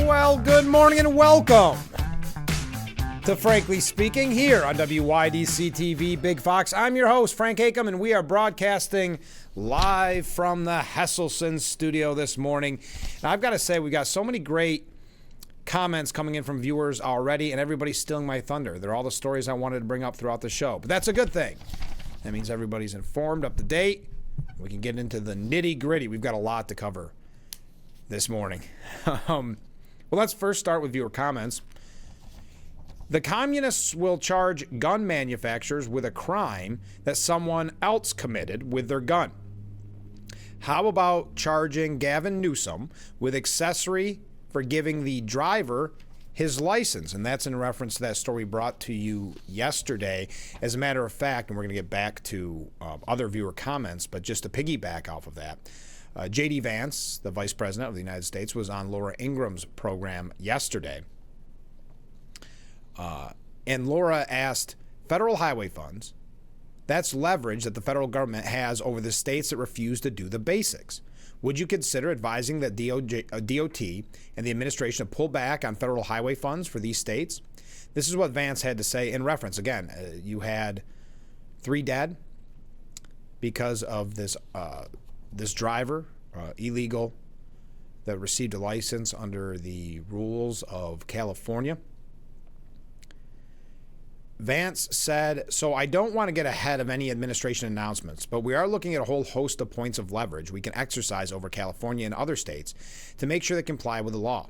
Well, good morning and welcome to Frankly Speaking here on WYDC TV Big Fox. I'm your host, Frank Acom, and we are broadcasting live from the Hesselson studio this morning. And I've got to say, we got so many great comments coming in from viewers already, and everybody's stealing my thunder. They're all the stories I wanted to bring up throughout the show. But that's a good thing. That means everybody's informed, up to date. We can get into the nitty-gritty. We've got a lot to cover this morning. Well, let's first start with viewer comments. The communists will charge gun manufacturers with a crime that someone else committed with their gun. How about charging Gavin Newsom with accessory for giving the driver his license? And that's in reference to that story brought to you yesterday. As a matter of fact, and we're going to get back to other viewer comments, but just to piggyback off of that, J.D. Vance, the Vice President of the United States, was on Laura Ingraham's program yesterday. And Laura asked, federal highway funds, that's leverage that the federal government has over the states that refuse to do the basics. Would you consider advising that DOT and the administration to pull back on federal highway funds for these states? This is what Vance had to say in reference. Again, you had 3 dead because of this driver, illegal, that received a license under the rules of California. Vance said, so I don't want to get ahead of any administration announcements, but we are looking at a whole host of points of leverage we can exercise over California and other states to make sure they comply with the law.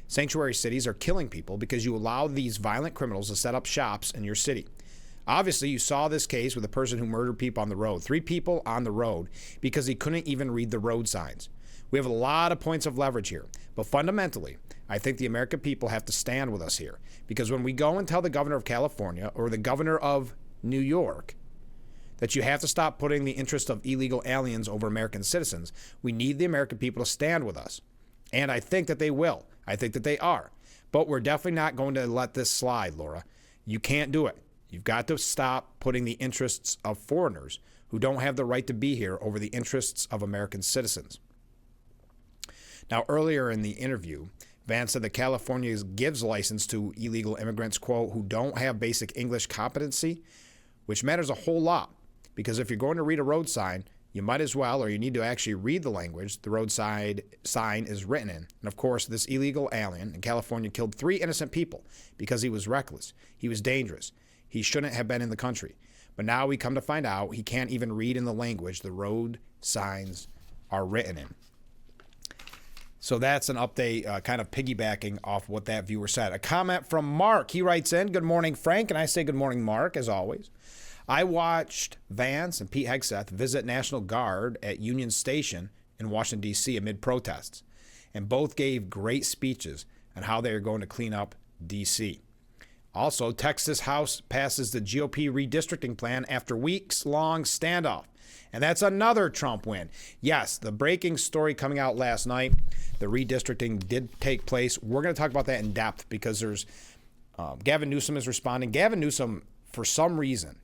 Sanctuary cities are killing people because you allow these violent criminals to set up shops in your city. Obviously, you saw this case with a person who murdered people on the road, 3 people on the road, because he couldn't even read the road signs. We have a lot of points of leverage here, but fundamentally, I think the American people have to stand with us here, because when we go and tell the governor of California or the governor of New York that you have to stop putting the interest of illegal aliens over American citizens, we need the American people to stand with us. And I think that they will. I think that they are. But we're definitely not going to let this slide, Laura. You can't do it. You've got to stop putting the interests of foreigners who don't have the right to be here over the interests of American citizens. Now, earlier in the interview, Vance said that California gives license to illegal immigrants, quote, who don't have basic English competency, which matters a whole lot, because if you're going to read a road sign, you might as well, or you need to actually read the language the roadside sign is written in. And of course, this illegal alien in California killed 3 innocent people because he was reckless. He was dangerous. He shouldn't have been in the country. But now we come to find out he can't even read in the language the road signs are written in. So that's an update, kind of piggybacking off what that viewer said. A comment from Mark. He writes in, good morning, Frank. And I say good morning, Mark, as always. I watched Vance and Pete Hegseth visit National Guard at Union Station in Washington, D.C. amid protests. And both gave great speeches on how they are going to clean up D.C. Also, Texas House passes the GOP redistricting plan after weeks-long standoff. And that's another Trump win. Yes, the breaking story coming out last night, the redistricting did take place. We're going to talk about that in depth because there's Gavin Newsom is responding. Gavin Newsom, for some reason,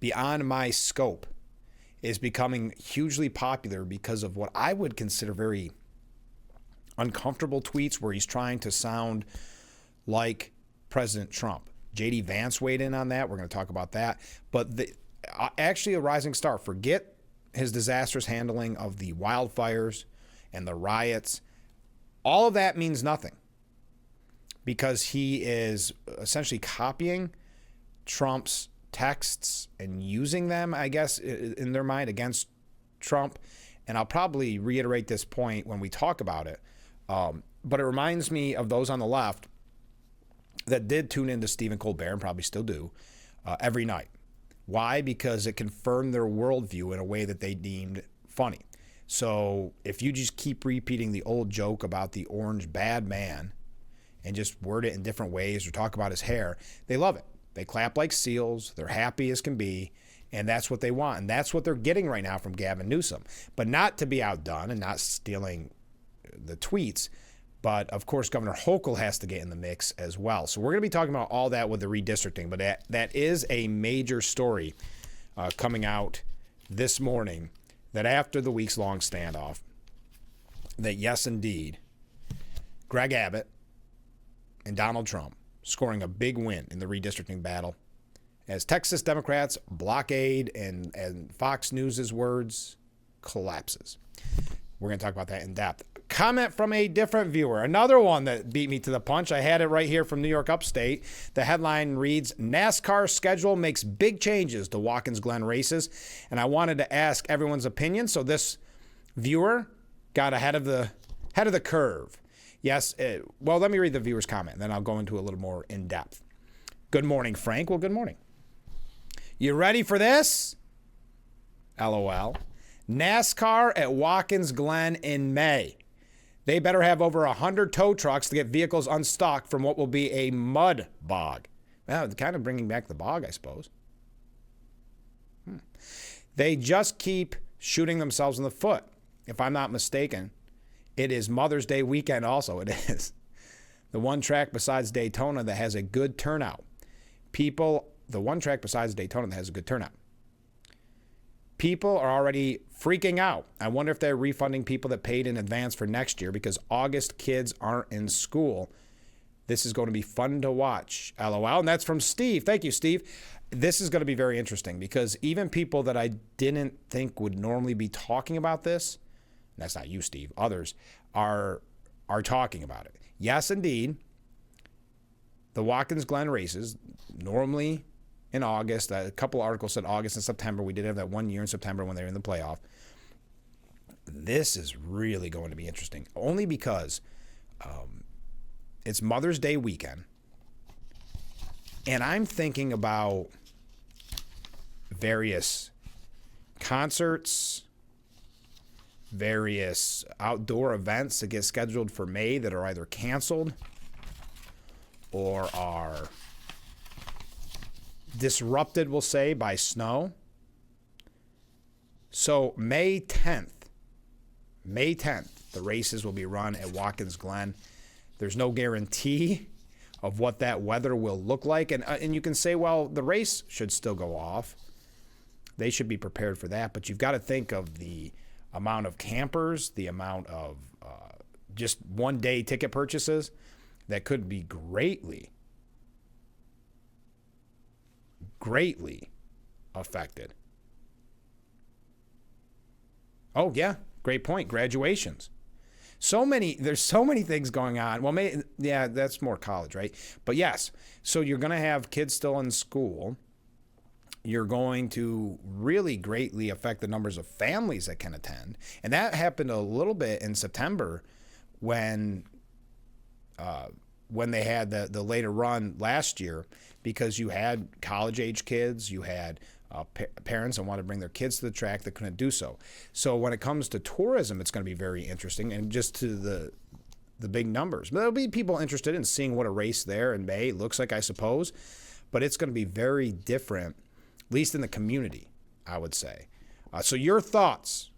beyond my scope, is becoming hugely popular because of what I would consider very uncomfortable tweets where he's trying to sound like President Trump. J.D. Vance weighed in on that. We're going to talk about that. But actually a rising star. Forget his disastrous handling of the wildfires and the riots. All of that means nothing because he is essentially copying Trump's texts and using them, I guess, in their mind against Trump. And I'll probably reiterate this point when we talk about it. But it reminds me of those on the left that did tune into Stephen Colbert and probably still do every night. Why? Because it confirmed their worldview in a way that they deemed funny. So if you just keep repeating the old joke about the orange bad man and just word it in different ways or talk about his hair, they love it. They clap like seals. They're happy as can be. And that's what they want. And that's what they're getting right now from Gavin Newsom. But not to be outdone and not stealing the tweets. But, of course, Governor Hochul has to get in the mix as well. So we're going to be talking about all that with the redistricting. But that is a major story coming out this morning, that after the weeks-long standoff, that, yes, indeed, Greg Abbott and Donald Trump scoring a big win in the redistricting battle as Texas Democrats blockade and Fox News' words collapses. We're going to talk about that in depth. Comment from a different viewer. Another one that beat me to the punch. I had it right here from New York Upstate. The headline reads, NASCAR schedule makes big changes to Watkins Glen races. And I wanted to ask everyone's opinion. So this viewer got ahead of the curve. Yes. Well, let me read the viewer's comment. Then I'll go into a little more in depth. Good morning, Frank. Well, good morning. You ready for this? LOL. NASCAR at Watkins Glen in May. They better have over 100 tow trucks to get vehicles unstuck from what will be a mud bog. Well, kind of bringing back the bog, I suppose. They just keep shooting themselves in the foot. If I'm not mistaken, it is Mother's Day weekend also. It is. The one track besides Daytona that has a good turnout. The one track besides Daytona that has a good turnout. People are already freaking out. I wonder if they're refunding people that paid in advance for next year because August kids aren't in school. This is going to be fun to watch. LOL. And that's from Steve. Thank you, Steve. This is going to be very interesting because even people that I didn't think would normally be talking about this, that's not you, Steve, others are talking about it. Yes, indeed. The Watkins Glen races, normally in August, a couple articles said August and September. We did have that 1 year in September when they were in the playoff. This is really going to be interesting, only because it's Mother's Day weekend. And I'm thinking about various concerts, various outdoor events that get scheduled for May that are either canceled or are disrupted, we'll say, by snow. So May 10th, the races will be run at Watkins Glen. There's no guarantee of what that weather will look like. And you can say, well, the race should still go off. They should be prepared for that. But you've got to think of the amount of campers, the amount of just one-day ticket purchases that could be greatly affected. Oh, yeah. Great point. Graduations. There's so many things going on. Well, that's more college, right? But yes, so you're going to have kids still in school. You're going to really greatly affect the numbers of families that can attend. And that happened a little bit in September when they had the later run last year, because you had college-age kids, you had parents that want to bring their kids to the track that couldn't do so. So when it comes to tourism, it's going to be very interesting, and just to the big numbers. But there'll be people interested in seeing what a race there in May looks like, I suppose. But it's going to be very different, at least in the community, I would say. So your thoughts?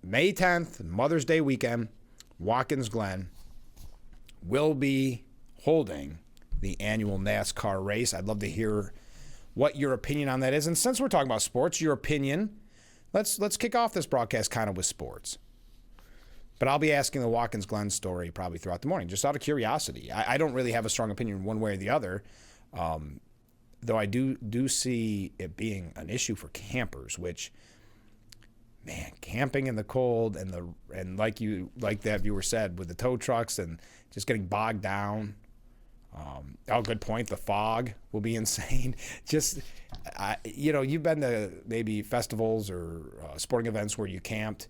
May 10th, Mother's Day weekend, Watkins Glen will be holding the annual NASCAR race. I'd love to hear what your opinion on that is. And since we're talking about sports, your opinion, let's kick off this broadcast kind of with sports. But I'll be asking the Watkins Glen story probably throughout the morning, just out of curiosity. I don't really have a strong opinion one way or the other, though I do see it being an issue for campers, which, man, camping in the cold and like that viewer said, with the tow trucks and just getting bogged down. Good point. The fog will be insane. You've been to maybe festivals or sporting events where you camped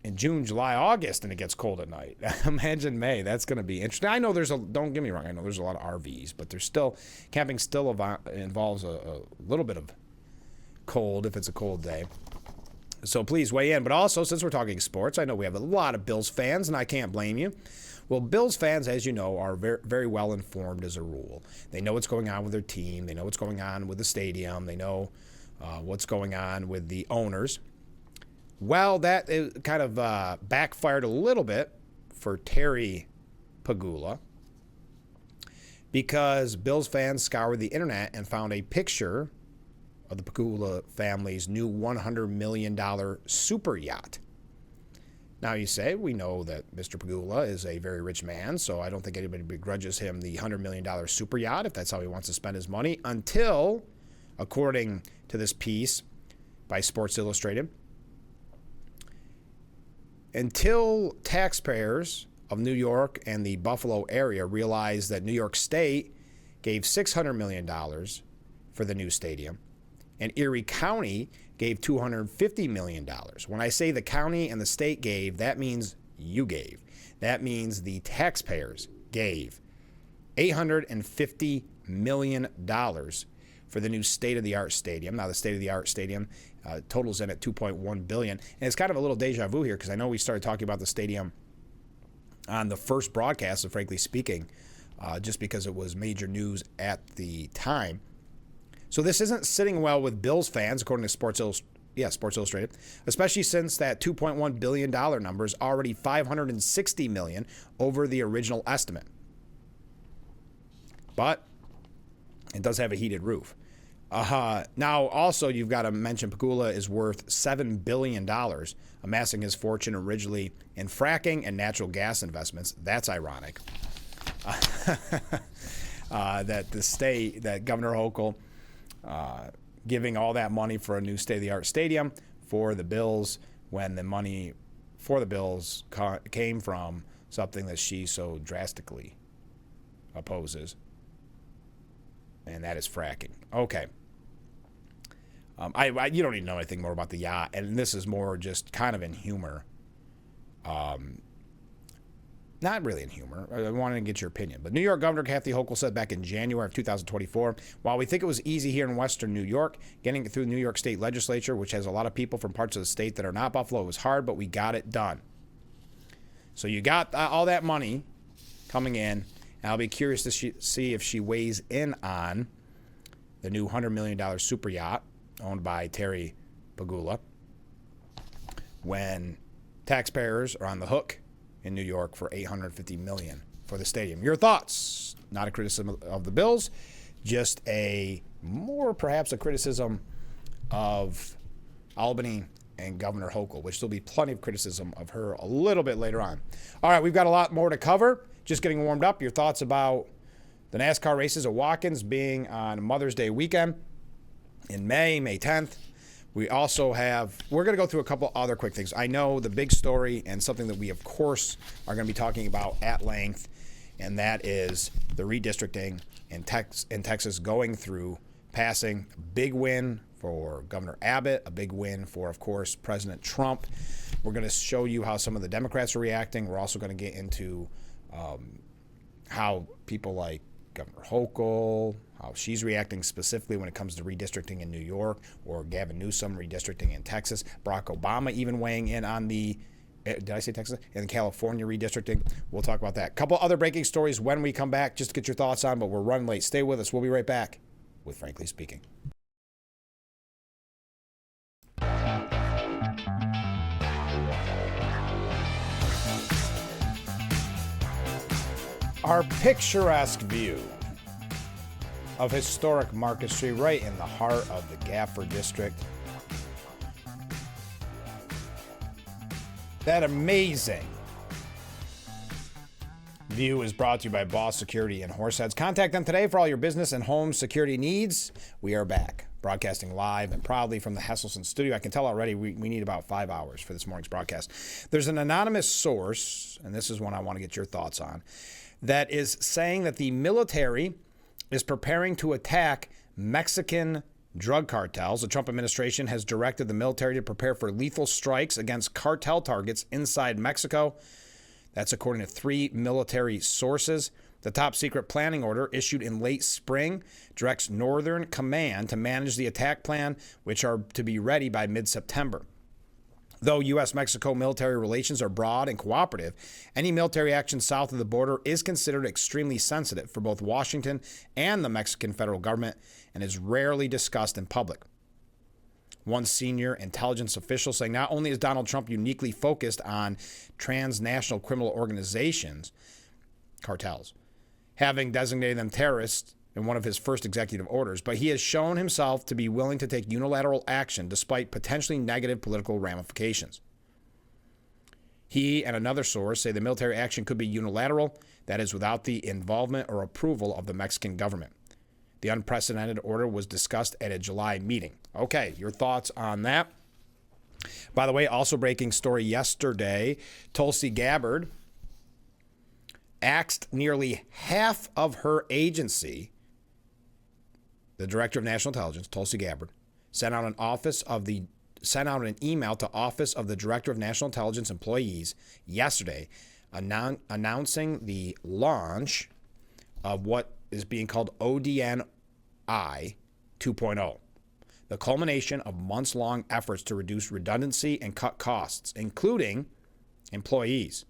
in June, July, August, and it gets cold at night. Imagine May. That's going to be interesting. I know don't get me wrong, I know there's a lot of RVs, but camping still involves a little bit of cold if it's a cold day. So please weigh in. But also, since we're talking sports, I know we have a lot of Bills fans, and I can't blame you. Well, Bills fans, as you know, are very, very well informed as a rule. They know what's going on with their team. They know what's going on with the stadium. They know what's going on with the owners. Well, that kind of backfired a little bit for Terry Pegula, because Bills fans scoured the internet and found a picture of the Pegula family's new $100 million super yacht. Now you say, we know that Mr. Pegula is a very rich man, so I don't think anybody begrudges him the $100 million super yacht if that's how he wants to spend his money until, according to this piece by Sports Illustrated, until taxpayers of New York and the Buffalo area realize that New York State gave $600 million for the new stadium, and Erie County gave $250 million. When I say the county and the state gave, that means you gave. That means the taxpayers gave $850 million for the new state-of-the-art stadium. Now, the state-of-the-art stadium totals in at $2.1 billion. And it's kind of a little deja vu here because I know we started talking about the stadium on the first broadcast of Frankly Speaking, just because it was major news at the time. So this isn't sitting well with Bills fans, according to Sports Illustrated, especially since that $2.1 billion number is already $560 million over the original estimate. But it does have a heated roof. Now, also, you've got to mention Pegula is worth $7 billion, amassing his fortune originally in fracking and natural gas investments. That's ironic. That Governor Hochul giving all that money for a new state-of-the-art stadium for the Bills when the money for the Bills came from something that she so drastically opposes, and that is fracking. Okay. You don't need to know anything more about the yacht, and this is more just kind of in humor. Not really in humor. I wanted to get your opinion. But New York Governor Kathy Hochul said back in January of 2024, while we think it was easy here in Western New York, getting it through the New York State Legislature, which has a lot of people from parts of the state that are not Buffalo, it was hard, but we got it done. So you got all that money coming in, and I'll be curious to see if she weighs in on the new $100 million super yacht owned by Terry Pegula when taxpayers are on the hook in New York for $850 million for the stadium. Your thoughts? Not a criticism of the Bills, just perhaps a criticism of Albany and Governor Hochul, which there'll be plenty of criticism of her a little bit later on. All right, we've got a lot more to cover. Just getting warmed up. Your thoughts about the NASCAR races at Watkins being on Mother's Day weekend in May 10th. We're going to go through a couple other quick things. I know the big story and something that we, of course, are going to be talking about at length, and that is the redistricting in Texas going through, passing. Big win for Governor Abbott, a big win for, of course, President Trump. We're going to show you how some of the Democrats are reacting. We're also going to get into how people like Governor Hochul, how she's reacting specifically when it comes to redistricting in New York, or Gavin Newsom redistricting in Texas. Barack Obama even weighing in on the, did I say Texas? In California redistricting. We'll talk about that. A couple other breaking stories when we come back, just to get your thoughts on, but we're running late. Stay with us. We'll be right back with Frankly Speaking. Our picturesque view of historic Market Street, right in the heart of the Gafford District. That amazing view is brought to you by Boss Security in Horseheads. Contact them today for all your business and home security needs. We are back, broadcasting live and proudly from the Hesselson studio. I can tell already we need about 5 hours for this morning's broadcast. There's an anonymous source, and this is one I want to get your thoughts on, that is saying that the military is preparing to attack Mexican drug cartels. The Trump administration has directed the military to prepare for lethal strikes against cartel targets inside Mexico. That's according to 3 military sources. The top secret planning order issued in late spring directs Northern Command to manage the attack plan, which are to be ready by mid-September. Though U.S.-Mexico military relations are broad and cooperative, any military action south of the border is considered extremely sensitive for both Washington and the Mexican federal government and is rarely discussed in public. One senior intelligence official saying not only is Donald Trump uniquely focused on transnational criminal organizations, cartels, having designated them terrorists in one of his first executive orders, but he has shown himself to be willing to take unilateral action despite potentially negative political ramifications. He and another source say the military action could be unilateral, that is, without the involvement or approval of the Mexican government. The unprecedented order was discussed at a July meeting. Okay, your thoughts on that? By the way, also breaking story yesterday, Tulsi Gabbard axed nearly half of her agency. The Director of National Intelligence, Tulsi Gabbard, sent out an email to Office of the Director of National Intelligence employees yesterday, announcing the launch of what is being called ODNI 2.0, the culmination of months-long efforts to reduce redundancy and cut costs, including employees.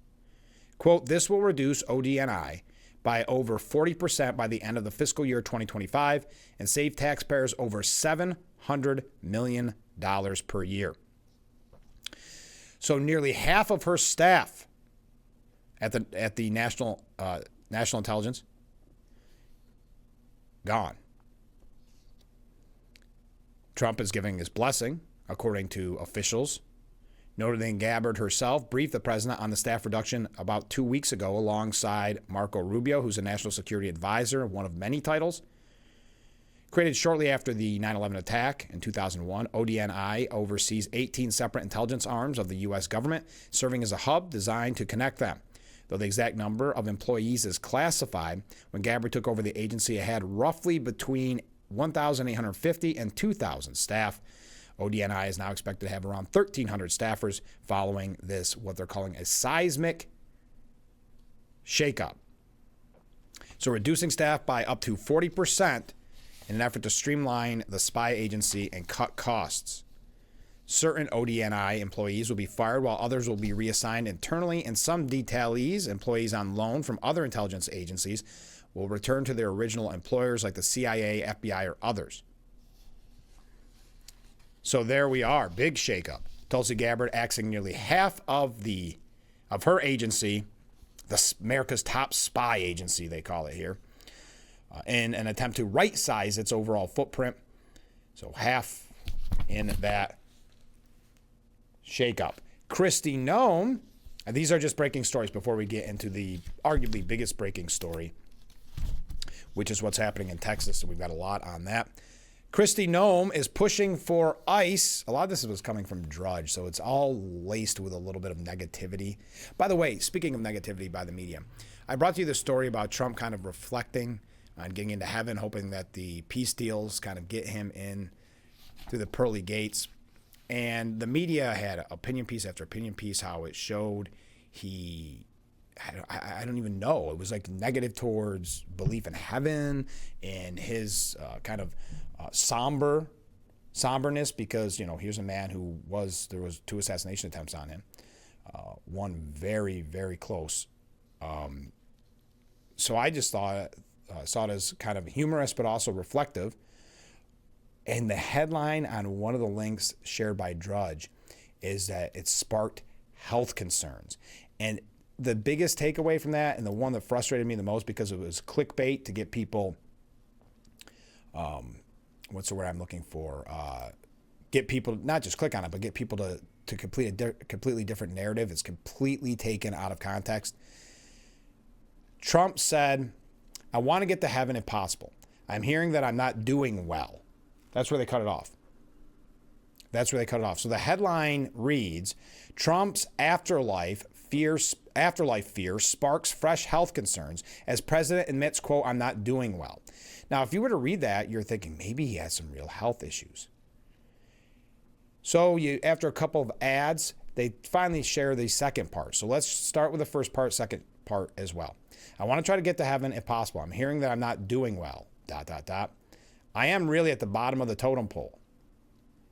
Quote, this will reduce ODNI by over 40% by the end of the fiscal year 2025 and save taxpayers over $700 million per year. So nearly half of her staff at the National Intelligence gone. Trump is giving his blessing, according to officials. Notably, Gabbard herself briefed the president on the staff reduction about 2 weeks ago alongside Marco Rubio, who's a national security advisor, one of many titles. Created shortly after the 9/11 attack in 2001, ODNI oversees 18 separate intelligence arms of the U.S. government, serving as a hub designed to connect them. Though the exact number of employees is classified, when Gabbard took over the agency, it had roughly between 1,850 and 2,000 staff. ODNI is now expected to have around 1,300 staffers following this, what they're calling a seismic shakeup. So reducing staff by up to 40% in an effort to streamline the spy agency and cut costs. Certain ODNI employees will be fired while others will be reassigned internally, and some detailees, employees on loan from other intelligence agencies, will return to their original employers like the CIA, FBI, or others. So there we are, big shakeup. Tulsi Gabbard axing nearly half of her agency, America's top spy agency, they call it here, in an attempt to right-size its overall footprint. So half in that shakeup. Kristi Noem, and these are just breaking stories before we get into the arguably biggest breaking story, which is what's happening in Texas. So we've got a lot on that. Kristi Noem is pushing for ICE. A lot of this was coming from Drudge, so it's all laced with a little bit of negativity. By the way, speaking of negativity by the media, I brought you the story about Trump kind of reflecting on getting into heaven, hoping that the peace deals kind of get him in through the pearly gates. And the media had opinion piece after opinion piece how it showed I don't even know. It was like negative towards belief in heaven and his kind of somberness because, here's a man there was 2 assassination attempts on him. One very, very close. So I just saw it as kind of humorous, but also reflective. And the headline on one of the links shared by Drudge is that it sparked health concerns. And the biggest takeaway from that, and the one that frustrated me the most because it was clickbait to get people, what's the word I'm looking for? Get people, not just click on it, but get people to complete a completely different narrative. It's completely taken out of context. Trump said, I want to get to heaven if possible. I'm hearing that I'm not doing well. That's where they cut it off. So the headline reads, Trump's afterlife fear sparks fresh health concerns as president admits, quote, I'm not doing well. Now, if you were to read that, you're thinking maybe he has some real health issues. So after a couple of ads, they finally share the second part. So let's start with the first part, second part as well. I want to try to get to heaven if possible. I'm hearing that I'm not doing well, ... I am really at the bottom of the totem pole.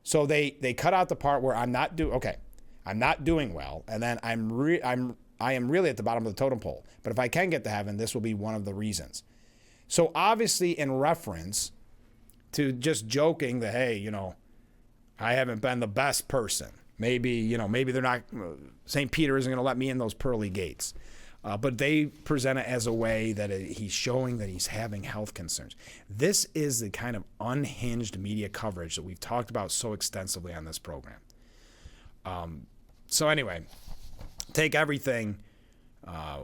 So they cut out the part where I'm not doing well, and then I am really at the bottom of the totem pole. But if I can get to heaven, this will be one of the reasons. So obviously in reference to just joking that, hey, I haven't been the best person. Maybe they're not, St. Peter isn't going to let me in those pearly gates. But they present it as a way that he's showing that he's having health concerns. This is the kind of unhinged media coverage that we've talked about so extensively on this program. So anyway, take everything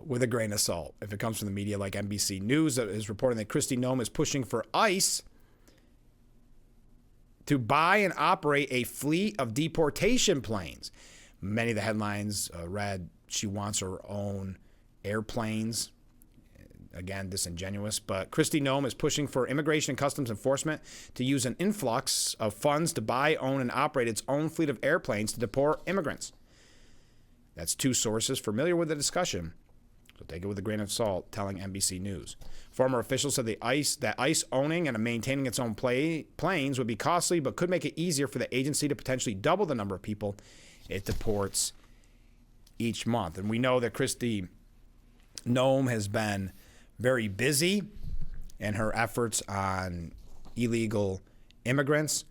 with a grain of salt. If it comes from the media like NBC News that is reporting that Kristi Noem is pushing for ICE to buy and operate a fleet of deportation planes. Many of the headlines read she wants her own airplanes. Again, disingenuous, but Kristi Noem is pushing for Immigration and Customs Enforcement to use an influx of funds to buy, own, and operate its own fleet of airplanes to deport immigrants. That's two sources familiar with the discussion, so take it with a grain of salt, telling NBC News. Former officials said that ICE owning and maintaining its own planes would be costly, but could make it easier for the agency to potentially double the number of people it deports each month. And we know that Kristi Noem has been very busy in her efforts on illegal immigrants.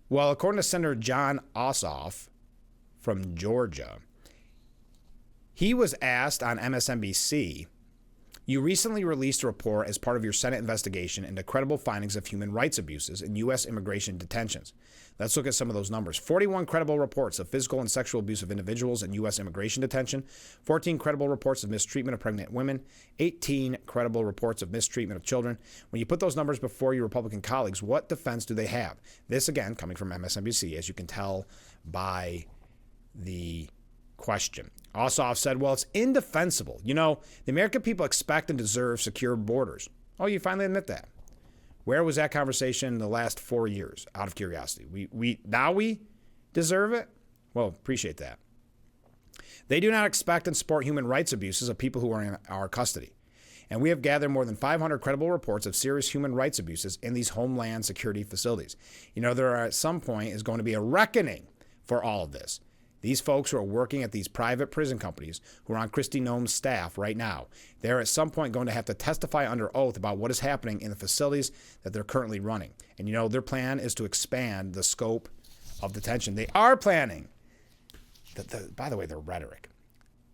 Well, according to Senator Jon Ossoff from Georgia, he was asked on MSNBC, you recently released a report as part of your Senate investigation into credible findings of human rights abuses in U.S. immigration detentions. Let's look at some of those numbers. 41 credible reports of physical and sexual abuse of individuals in U.S. immigration detention, 14 credible reports of mistreatment of pregnant women, 18 credible reports of mistreatment of children. When you put those numbers before your Republican colleagues, what defense do they have? This, again, coming from MSNBC, as you can tell by the question. Ossoff said, well, it's indefensible. You know, the American people expect and deserve secure borders. Oh, you finally admit that. Where was that conversation in the last 4 years, out of curiosity? We deserve it? Well, appreciate that. They do not expect and support human rights abuses of people who are in our custody. And we have gathered more than 500 credible reports of serious human rights abuses in these homeland security facilities. You know, there are, at some point is going to be a reckoning for all of this. These folks who are working at these private prison companies who are on Kristi Noem's staff right now, they're at some point going to have to testify under oath about what is happening in the facilities that they're currently running. And you know, their plan is to expand the scope of detention. They are planning, by the way, their rhetoric,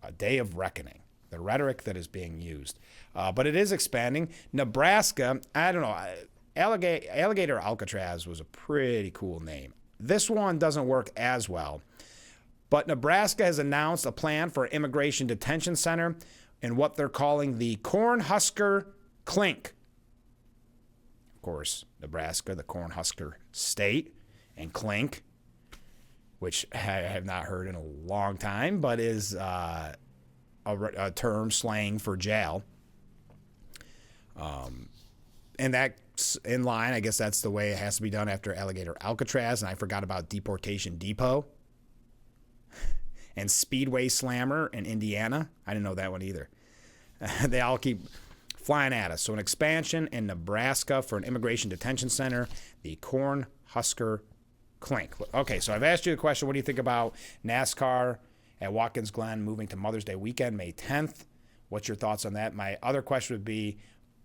a day of reckoning, the rhetoric that is being used. But it is expanding. Nebraska, I don't know, Alligator Alcatraz was a pretty cool name. This one doesn't work as well. But Nebraska has announced a plan for an immigration detention center in what they're calling the Cornhusker Clink. Of course, Nebraska, the Cornhusker state, and clink, which I have not heard in a long time, but is a term slang for jail. And that's in line. I guess that's the way it has to be done after Alligator Alcatraz. And I forgot about Deportation Depot. And Speedway Slammer in Indiana. I didn't know that one either. They all keep flying at us. So an expansion in Nebraska for an immigration detention center, the Cornhusker Clink. Okay, so I've asked you the question, what do you think about NASCAR at Watkins Glen moving to Mother's Day weekend, May 10th? What's your thoughts on that? My other question would be,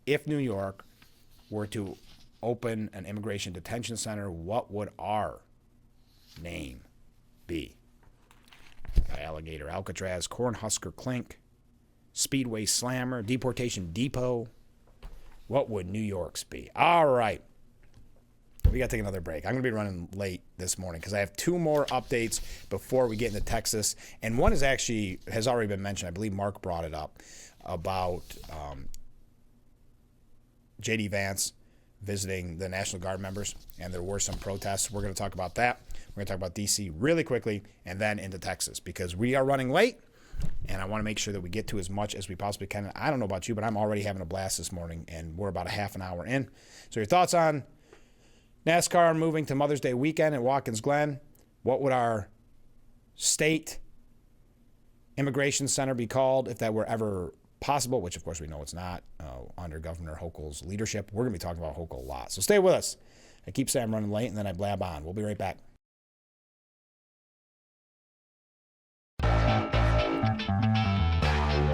if New York were to open an immigration detention center, what would our name be? Alligator Alcatraz, Cornhusker Clink, Speedway Slammer, Deportation Depot. What would New York's be? All right. We got to take another break. I'm going to be running late this morning because I have two more updates before we get into Texas. And one has already been mentioned. I believe Mark brought it up about J.D. Vance visiting the National Guard members, and there were some protests. We're going to talk about that. We're going to talk about D.C. really quickly and then into Texas because we are running late, and I want to make sure that we get to as much as we possibly can. I don't know about you, but I'm already having a blast this morning, and we're about a half an hour in. So your thoughts on NASCAR moving to Mother's Day weekend at Watkins Glen? What would our state immigration center be called if that were ever possible, which of course we know it's not under Governor Hochul's leadership? We're going to be talking about Hochul a lot. So stay with us. I keep saying I'm running late, and then I blab on. We'll be right back.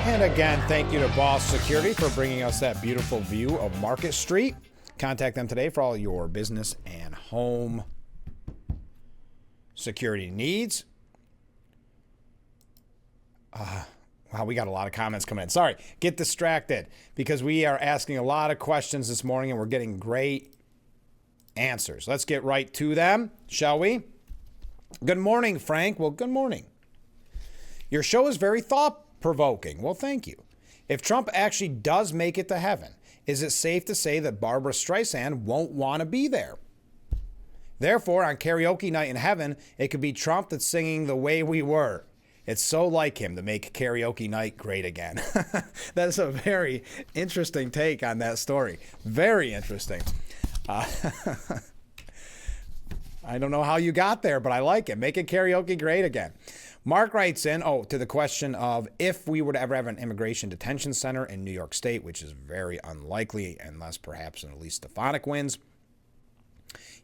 And again, thank you to Boss Security for bringing us that beautiful view of Market Street. Contact them today for all your business and home security needs. Wow, we got a lot of comments coming in. Sorry, get distracted because we are asking a lot of questions this morning and we're getting great answers. Let's get right to them, shall we? Good morning, Frank. Well, good morning. Your show is very thought-provoking. Well, thank you. If Trump actually does make it to heaven, is it safe to say that Barbara Streisand won't want to be there? Therefore, on karaoke night in heaven, it could be Trump that's singing The Way We Were. It's so like him to make karaoke night great again. That's a very interesting take on that story. Very interesting. I don't know how you got there, but I like it. Making karaoke great again. Mark writes in, to the question of if we were to ever have an immigration detention center in New York State, which is very unlikely unless perhaps Elise Stefanik wins.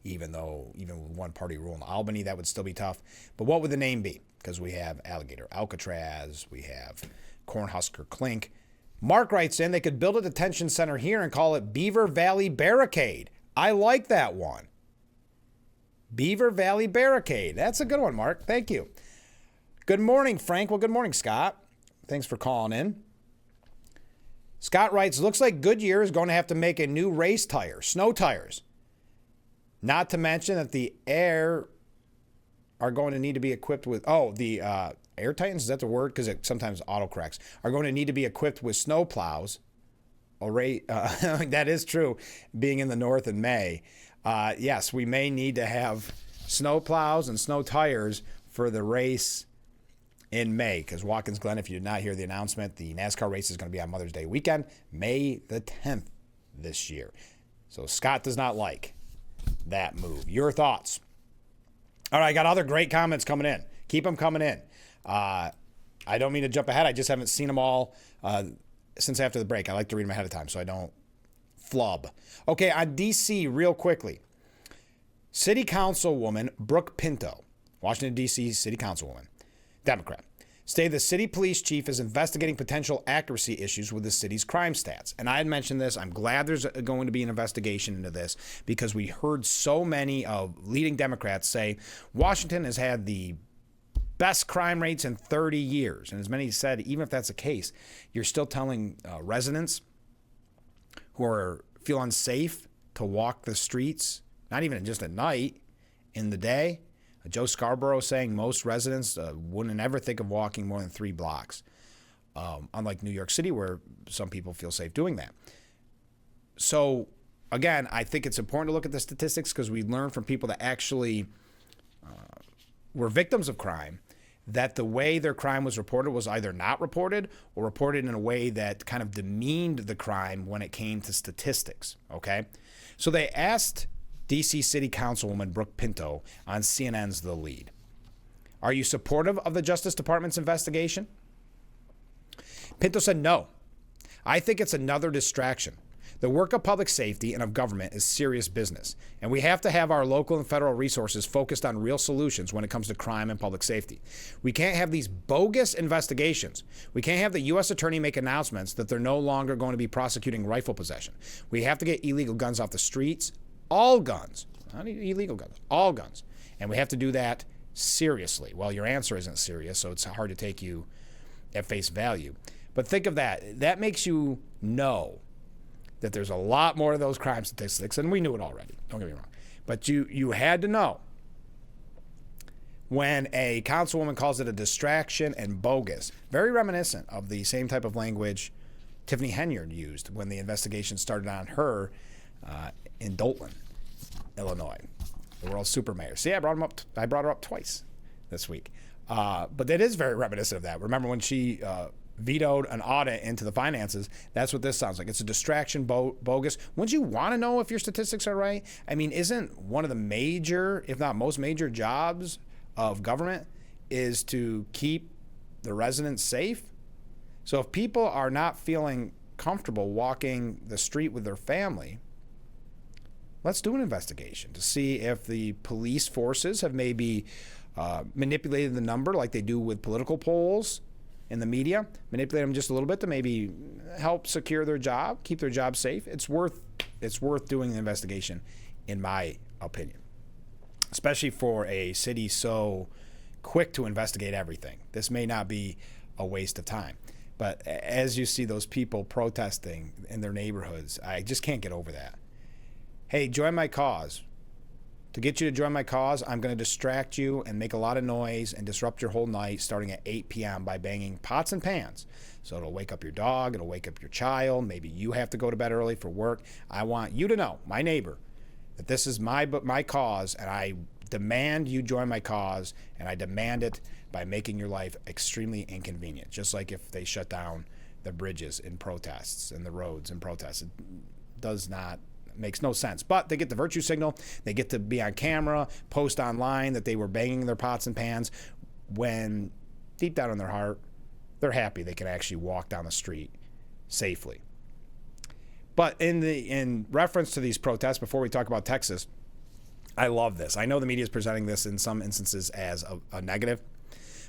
Even with one-party rule in Albany, that would still be tough. But what would the name be? Because we have Alligator Alcatraz, we have Cornhusker Clink. Mark writes in, they could build a detention center here and call it Beaver Valley Barricade. I like that one. Beaver Valley Barricade. That's a good one, Mark. Thank you. Good morning, Frank. Well, good morning, Scott. Thanks for calling in. Scott writes, looks like Goodyear is going to have to make a new race tire, snow tires. Not to mention that the Air are going to need to be equipped with, the Air Titans, is that the word? Because it sometimes autocorrects, are going to need to be equipped with snow plows. That is true, being in the north in May. Yes, we may need to have snow plows and snow tires for the race in May, because Watkins Glen, if you did not hear the announcement, the NASCAR race is going to be on Mother's Day weekend, May the 10th this year. So Scott does not like that move. Your thoughts? All right, I got other great comments coming in. Keep them coming in. I don't mean to jump ahead. I just haven't seen them all since after the break. I like to read them ahead of time so I don't flub. Okay, on D.C. real quickly. City Councilwoman Brooke Pinto, Washington, D.C. City Councilwoman, Democrat, stated the city police chief is investigating potential accuracy issues with the city's crime stats. And I had mentioned this. I'm glad there's going to be an investigation into this because we heard so many of leading Democrats say Washington has had the best crime rates in 30 years. And as many said, even if that's the case, you're still telling residents who feel unsafe to walk the streets, not even just at night, in the day. Joe Scarborough saying most residents wouldn't ever think of walking more than 3 blocks, unlike New York City, where some people feel safe doing that. So, again, I think it's important to look at the statistics because we learn from people that actually were victims of crime that the way their crime was reported was either not reported or reported in a way that kind of demeaned the crime when it came to statistics, okay? So they asked D.C. City Councilwoman Brooke Pinto on CNN's The Lead, are you supportive of the Justice Department's investigation? Pinto said no. I think it's another distraction. The work of public safety and of government is serious business, and we have to have our local and federal resources focused on real solutions when it comes to crime and public safety. We can't have these bogus investigations. We can't have the U.S. attorney make announcements that they're no longer going to be prosecuting rifle possession. We have to get illegal guns off the streets. All guns, not illegal guns, all guns. And we have to do that seriously. Well, your answer isn't serious, so it's hard to take you at face value. But think of that. That makes you know that there's a lot more of those crime statistics, and we knew it already. Don't get me wrong. But you had to know when a councilwoman calls it a distraction and bogus, very reminiscent of the same type of language Tiffany Henyard used when the investigation started on her in Dolton, Illinois, the world super mayor. See, I brought her up twice this week. But it is very reminiscent of that. Remember when she vetoed an audit into the finances? That's what this sounds like. It's a distraction, bogus. Wouldn't you want to know if your statistics are right? I mean, isn't one of the major, if not most major jobs of government is to keep the residents safe? So if people are not feeling comfortable walking the street with their family, let's do an investigation to see if the police forces have maybe manipulated the number like they do with political polls in the media, manipulate them just a little bit to maybe help secure their job, keep their job safe. It's worth doing an investigation, in my opinion, especially for a city so quick to investigate everything. This may not be a waste of time. But as you see those people protesting in their neighborhoods, I just can't get over that. Hey, join my cause. To get you to join my cause, I'm going to distract you and make a lot of noise and disrupt your whole night starting at 8 p.m. by banging pots and pans. So it'll wake up your dog, it'll wake up your child, maybe you have to go to bed early for work. I want you to know, my neighbor, that this is my cause, and I demand you join my cause, and I demand it by making your life extremely inconvenient, just like if they shut down the bridges in protests and the roads in protests. It makes no sense. But they get the virtue signal. They get to be on camera, post online that they were banging their pots and pans, when deep down in their heart, they're happy they can actually walk down the street safely. But in reference to these protests, before we talk about Texas, I love this. I know the media is presenting this in some instances as a negative,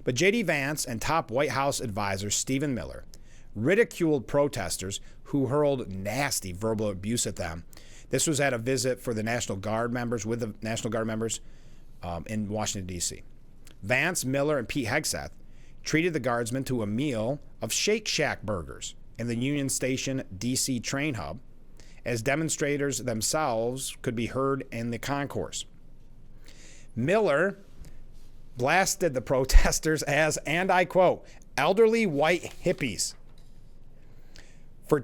but J.D. Vance and top White House advisor Stephen Miller ridiculed protesters who hurled nasty verbal abuse at them. This was at a visit for the National Guard members, with the National Guard members in Washington, D.C. Vance, Miller, and Pete Hegseth treated the guardsmen to a meal of Shake Shack burgers in the Union Station, D.C. train hub, as demonstrators themselves could be heard in the concourse. Miller blasted the protesters as, and I quote, elderly white hippies.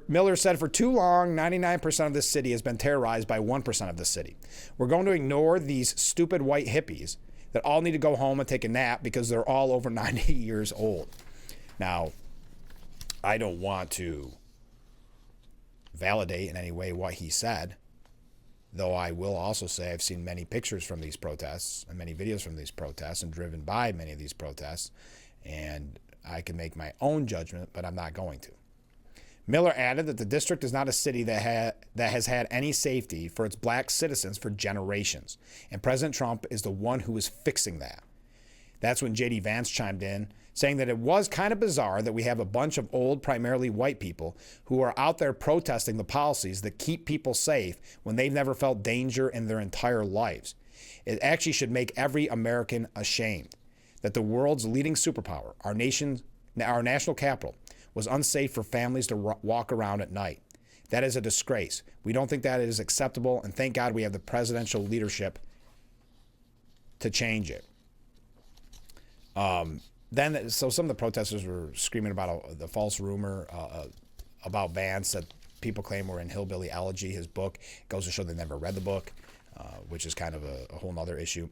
Miller said, for too long, 99% of this city has been terrorized by 1% of the city. We're going to ignore these stupid white hippies that all need to go home and take a nap because they're all over 90 years old. Now, I don't want to validate in any way what he said, though I will also say I've seen many pictures from these protests and many videos from these protests and driven by many of these protests, and I can make my own judgment, but I'm not going to. Miller added that the district is not a city that has had any safety for its black citizens for generations, and President Trump is the one who is fixing that. That's when J.D. Vance chimed in, saying that it was kind of bizarre that we have a bunch of old, primarily white people who are out there protesting the policies that keep people safe when they've never felt danger in their entire lives. It actually should make every American ashamed that the world's leading superpower, our national capital, was unsafe for families to walk around at night. That is a disgrace. We don't think that is acceptable, and thank God we have the presidential leadership to change it. So some of the protesters were screaming about the false rumor about Vance that people claim were in Hillbilly Elegy, his book. It goes to show they never read the book, which is kind of a whole nother issue.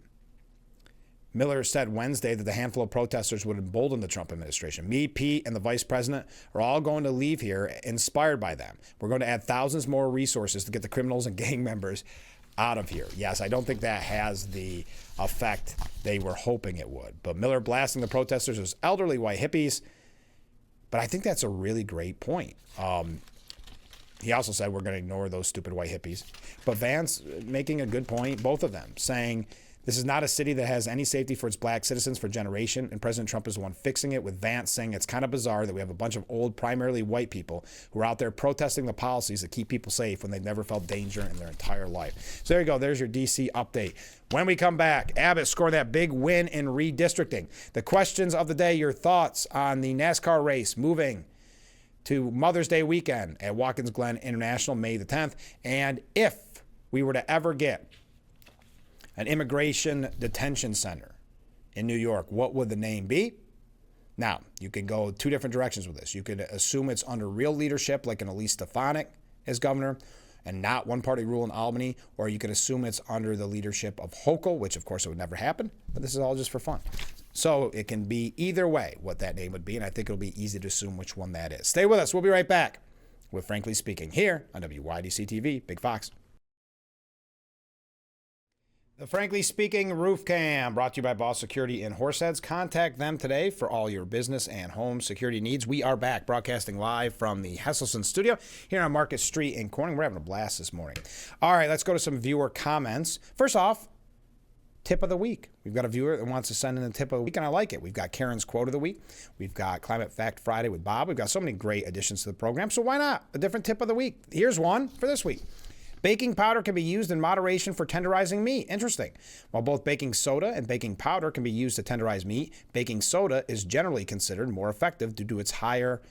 Miller said Wednesday that the handful of protesters would embolden the Trump administration. Me, Pete, and the vice president are all going to leave here inspired by them. We're going to add thousands more resources to get the criminals and gang members out of here. Yes, I don't think that has the effect they were hoping it would. But Miller blasting the protesters as elderly white hippies. But I think that's a really great point. He also said we're going to ignore those stupid white hippies. But Vance making a good point, both of them, saying this is not a city that has any safety for its black citizens for generation, and President Trump is the one fixing it, with Vance saying it's kind of bizarre that we have a bunch of old, primarily white people who are out there protesting the policies that keep people safe when they've never felt danger in their entire life. So there you go. There's your D.C. update. When we come back, Abbott scored that big win in redistricting. The questions of the day, your thoughts on the NASCAR race moving to Mother's Day weekend at Watkins Glen International, May the 10th, and if we were to ever get an immigration detention center in New York, what would the name be? Now, you can go two different directions with this. You could assume it's under real leadership, like an Elise Stefanik as governor, and not one-party rule in Albany, or you could assume it's under the leadership of Hochul, which, of course, it would never happen, but this is all just for fun. So it can be either way what that name would be, and I think it'll be easy to assume which one that is. Stay with us. We'll be right back with Frankly Speaking here on WYDC-TV, Big Fox. The Frankly Speaking Roof Cam, brought to you by Boss Security in Horseheads. Contact them today for all your business and home security needs. We are back broadcasting live from the Hesselson studio here on Market Street in Corning. We're having a blast this morning. All right, let's go to some viewer comments. First off, tip of the week. We've got a viewer that wants to send in a tip of the week, and I like it. We've got Karen's Quote of the Week. We've got Climate Fact Friday with Bob. We've got so many great additions to the program, so why not a different tip of the week? Here's one for this week. Baking powder can be used in moderation for tenderizing meat. Interesting. While both baking soda and baking powder can be used to tenderize meat, baking soda is generally considered more effective due to its higher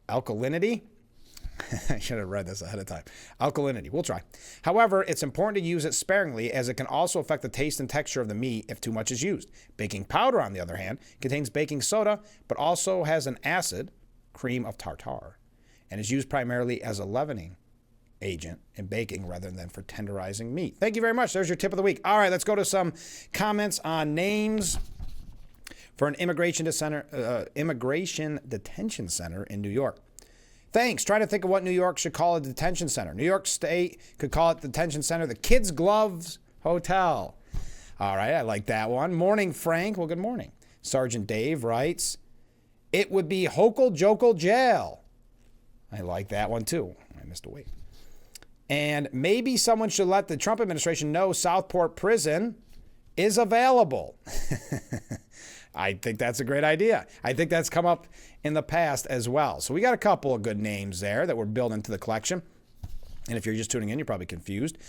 alkalinity. I should have read this ahead of time. Alkalinity. We'll try. However, it's important to use it sparingly as it can also affect the taste and texture of the meat if too much is used. Baking powder, on the other hand, contains baking soda, but also has an acid, cream of tartar, and is used primarily as a leavening agent in baking rather than for tenderizing meat. Thank you very much. There's your tip of the week. All right, let's go to some comments on names for an immigration detention center in New York. Thanks. Try to think of what New York should call a detention center. New York State could call it detention center the Kids Gloves Hotel. All right, I like that one. Morning, Frank. Well, good morning. Sergeant Dave writes, it would be Hokel Jokel Jail. I like that one too. I missed a week. And maybe someone should let the Trump administration know Southport Prison is available. I think that's a great idea. I think that's come up in the past as well. So we got a couple of good names there that were built into the collection. And if you're just tuning in, you're probably confused.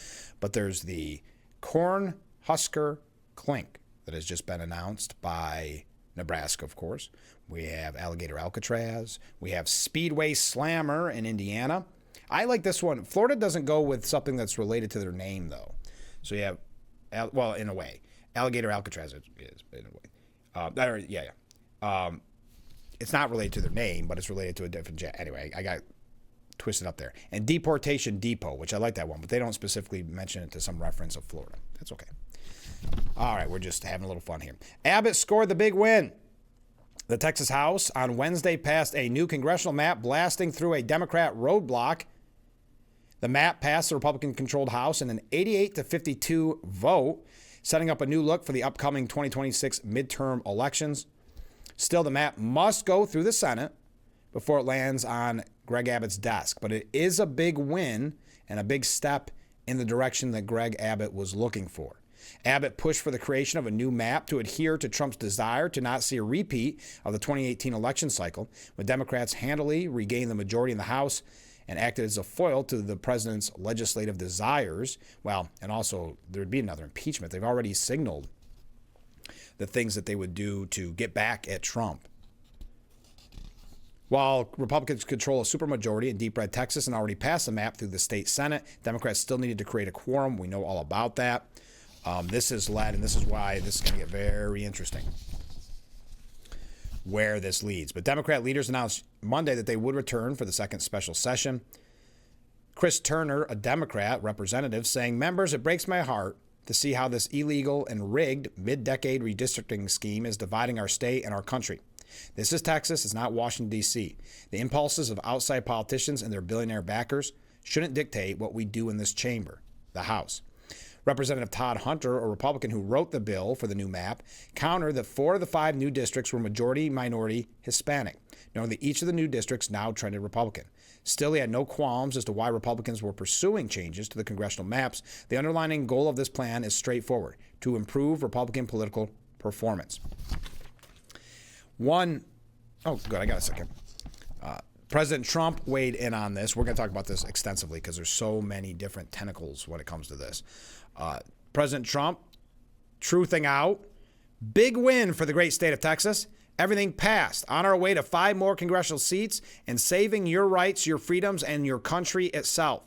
But there's the Cornhusker Clink that has just been announced by Nebraska, of course. We have Alligator Alcatraz. We have Speedway Slammer in Indiana. I like this one. Florida doesn't go with something that's related to their name, though. So you have, well, in a way, Alligator Alcatraz is in a way. It's not related to their name, but it's related to a different jet. Anyway, I got twisted up there. And Deportation Depot, which I like that one, but they don't specifically mention it to some reference of Florida. That's okay. All right, we're just having a little fun here. Abbott scored the big win. The Texas House on Wednesday passed a new congressional map blasting through a Democrat roadblock. The map passed the Republican-controlled House in an 88-52 vote, setting up a new look for the upcoming 2026 midterm elections. Still, the map must go through the Senate before it lands on Greg Abbott's desk. But it is a big win and a big step in the direction that Greg Abbott was looking for. Abbott pushed for the creation of a new map to adhere to Trump's desire to not see a repeat of the 2018 election cycle, when Democrats handily regained the majority in the House and acted as a foil to the president's legislative desires. Well, and also there would be another impeachment. They've already signaled the things that they would do to get back at Trump. While Republicans control a supermajority in deep red Texas and already passed the map through the state Senate, Democrats still needed to create a quorum. We know all about that. This has led, and this is why this is going to get very interesting, where this leads. But Democrat leaders announced Monday that they would return for the second special session. Chris Turner, a Democrat representative, saying, members, it breaks my heart to see how this illegal and rigged mid-decade redistricting scheme is dividing our state and our country. This is Texas. It's not Washington, D.C. The impulses of outside politicians and their billionaire backers shouldn't dictate what we do in this chamber, the House. Representative Todd Hunter, a Republican who wrote the bill for the new map, countered that 4 of the 5 new districts were majority-minority Hispanic, knowing that each of the new districts now trended Republican. Still, he had no qualms as to why Republicans were pursuing changes to the congressional maps. The underlying goal of this plan is straightforward: to improve Republican political performance. I got a second. President Trump weighed in on this. We're going to talk about this extensively because there's so many different tentacles when it comes to this. President Trump, truthing out, big win for the great state of Texas. Everything passed. On our way to 5 more congressional seats and saving your rights, your freedoms, and your country itself.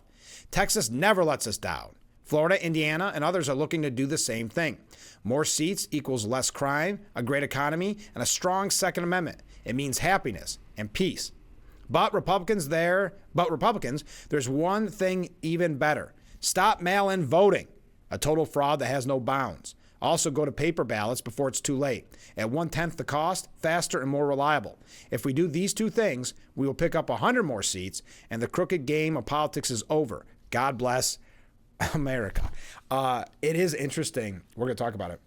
Texas never lets us down. Florida, Indiana, and others are looking to do the same thing. More seats equals less crime, a great economy, and a strong Second Amendment. It means happiness and peace. But Republicans, there's one thing even better. Stop mail-in voting, a total fraud that has no bounds. Also, go to paper ballots before it's too late. At 1/10 the cost, faster and more reliable. If we do these 2 things, we will pick up 100 more seats, and the crooked game of politics is over. God bless America. It is interesting. We're going to talk about it.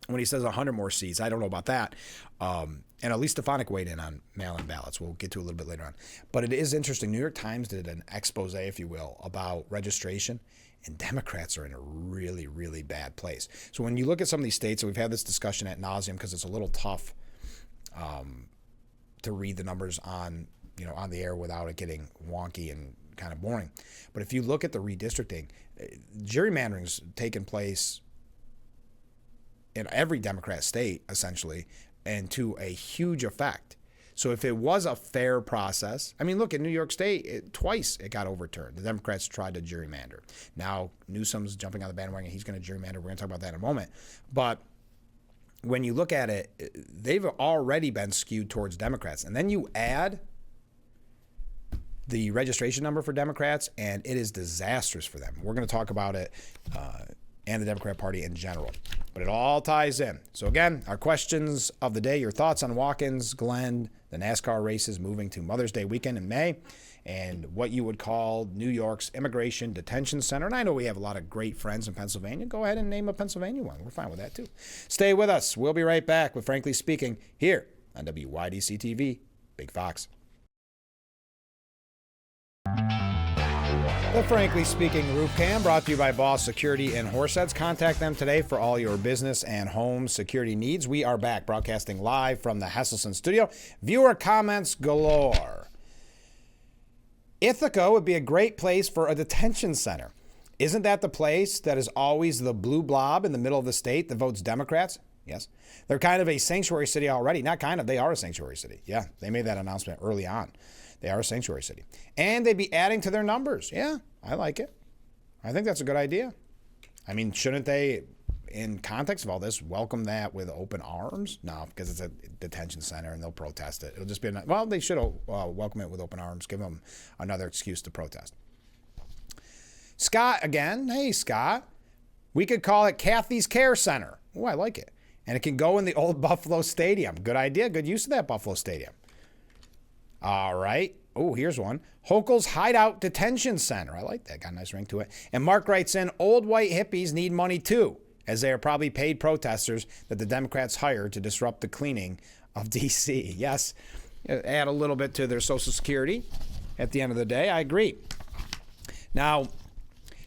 When he says 100 more seats, I don't know about that. And at least Stefanik weighed in on mail-in ballots. We'll get to a little bit later on. But it is interesting. New York Times did an expose, if you will, about registration. And Democrats are in a really, really bad place. So when you look at some of these states, and we've had this discussion ad nauseum because it's a little tough to read the numbers on the air without it getting wonky and kind of boring. But if you look at the redistricting, gerrymandering's taken place in every Democrat state, essentially, and to a huge effect. So if it was a fair process, I mean, look, in New York State, twice it got overturned. The Democrats tried to gerrymander. Now Newsom's jumping on the bandwagon. He's going to gerrymander. We're going to talk about that in a moment. But when you look at it, they've already been skewed towards Democrats. And then you add the registration number for Democrats, and it is disastrous for them. We're going to talk about it and the Democrat Party in general. But it all ties in. So again, our questions of the day, your thoughts on Watkins Glen, the NASCAR races moving to Mother's Day weekend in May, and what you would call New York's Immigration Detention Center. And I know we have a lot of great friends in Pennsylvania. Go ahead and name a Pennsylvania one. We're fine with that too. Stay with us. We'll be right back with Frankly Speaking here on WYDC TV, Big Fox. The Frankly Speaking Roof Cam brought to you by Boss Security in Horseheads. Contact them today for all your business and home security needs. We are back broadcasting live from the Hesselson studio. Viewer comments galore. Ithaca would be a great place for a detention center. Isn't that the place that is always the blue blob in the middle of the state that votes Democrats? Yes. They're kind of a sanctuary city already. Not kind of, they are a sanctuary city. Yeah, they made that announcement early on. They are a sanctuary city. And they'd be adding to their numbers. Yeah, I like it. I think that's a good idea. I mean, shouldn't they, in context of all this, welcome that with open arms? No, because it's a detention center and they'll protest it. It'll just be, well, they should welcome it with open arms, give them another excuse to protest. Scott again. Hey, Scott. We could call it Kathy's Care Center. Oh, I like it. And it can go in the old Buffalo Stadium. Good idea. Good use of that Buffalo Stadium. All right. Oh, here's one. Hochul's Hideout Detention Center. I like that. Got a nice ring to it. And Mark writes in, old white hippies need money too, as they are probably paid protesters that the Democrats hired to disrupt the cleaning of D.C. Yes, add a little bit to their Social Security at the end of the day. I agree. Now,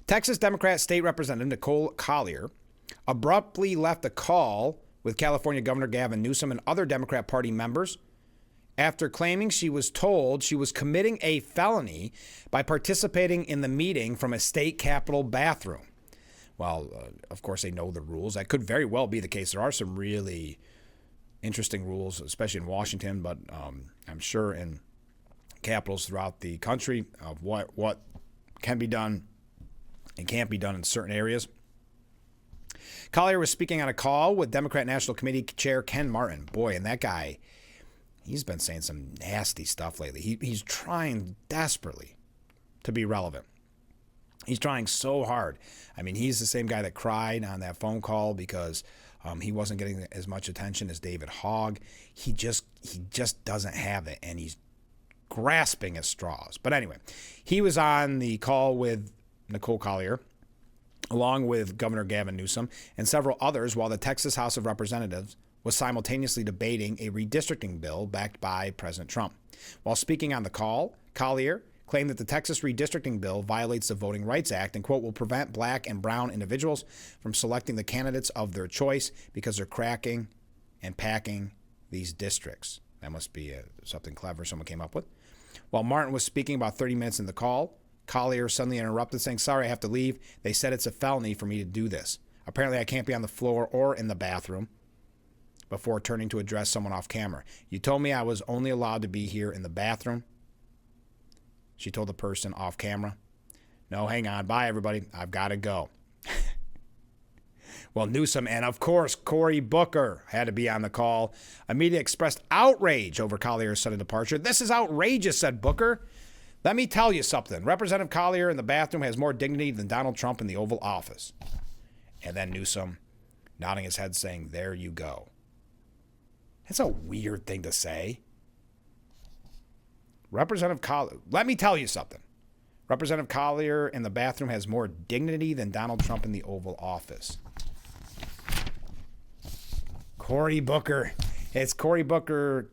Texas Democrat State Representative Nicole Collier abruptly left a call with California Governor Gavin Newsom and other Democrat Party members after claiming she was told she was committing a felony by participating in the meeting from a state capitol bathroom. Well, of course, they know the rules. That could very well be the case. There are some really interesting rules, especially in Washington, but I'm sure in capitals throughout the country of what can be done and can't be done in certain areas. Collier was speaking on a call with Democrat National Committee Chair Ken Martin. Boy, and that guy, he's been saying some nasty stuff lately. He's trying desperately to be relevant. He's trying so hard. I mean, he's the same guy that cried on that phone call because he wasn't getting as much attention as David Hogg. He just doesn't have it, and he's grasping at straws. But anyway, he was on the call with Nicole Collier, along with Governor Gavin Newsom and several others, while the Texas House of Representatives was simultaneously debating a redistricting bill backed by President Trump. While speaking on the call, Collier claimed that the Texas redistricting bill violates the Voting Rights Act and, quote, will prevent black and brown individuals from selecting the candidates of their choice because they're cracking and packing these districts. That must be something clever someone came up with. While Martin was speaking about 30 minutes in the call, Collier suddenly interrupted, saying, sorry, I have to leave. They said it's a felony for me to do this. Apparently, I can't be on the floor or in the bathroom, before turning to address someone off camera. You told me I was only allowed to be here in the bathroom, she told the person off camera. No, hang on. Bye, everybody. I've got to go. Well, Newsom and, of course, Cory Booker had to be on the call. A media expressed outrage over Collier's sudden departure. This is outrageous, said Booker. Let me tell you something. Representative Collier in the bathroom has more dignity than Donald Trump in the Oval Office. And then Newsom nodding his head saying, there you go. That's a weird thing to say. Representative Collier, let me tell you something. Representative Collier in the bathroom has more dignity than Donald Trump in the Oval Office. Cory Booker. It's Cory Booker,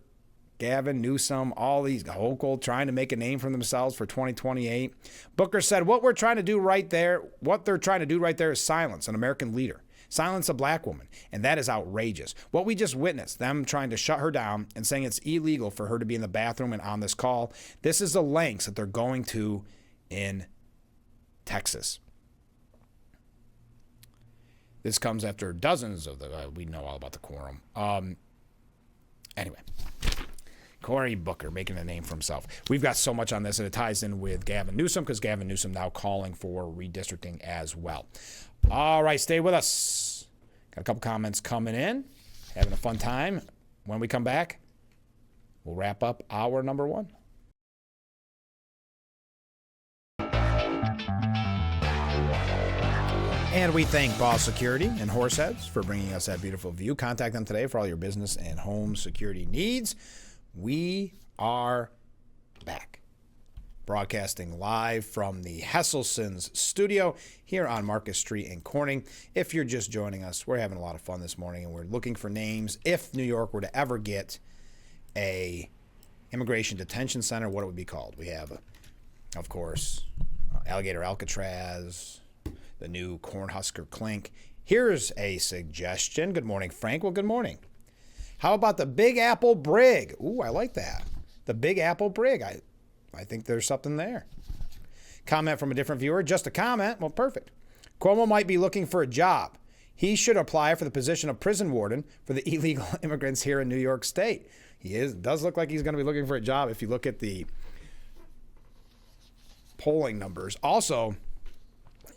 Gavin Newsom, all these Hochul trying to make a name for themselves for 2028. Booker said, what they're trying to do right there is silence an American leader. Silence a black woman, and that is outrageous. What we just witnessed, them trying to shut her down and saying it's illegal for her to be in the bathroom and on this call, this is the lengths that they're going to in Texas. This comes after dozens of we know all about the quorum. Anyway, Cory Booker making a name for himself. We've got so much on this, and it ties in with Gavin Newsom because Gavin Newsom now calling for redistricting as well. All right, stay with us. Got a couple comments coming in. Having a fun time. When we come back, we'll wrap up hour number one. And we thank Boss Security and Horseheads for bringing us that beautiful view. Contact them today for all your business and home security needs. We are back. Broadcasting live from the Hesselson's studio here on Marcus Street in Corning. If you're just joining us, we're having a lot of fun this morning, and we're looking for names. If New York were to ever get a immigration detention center, what it would be called. We have, of course, Alligator Alcatraz, the new Cornhusker Clink. Here's a suggestion. Good morning, Frank. Well, good morning. How about the Big Apple Brig? Ooh, I like that. The Big Apple Brig. I think there's something there. Comment from a different viewer. Just a comment. Well, perfect. Cuomo might be looking for a job. He should apply for the position of prison warden for the illegal immigrants here in New York State. Does look like he's going to be looking for a job if you look at the polling numbers. Also,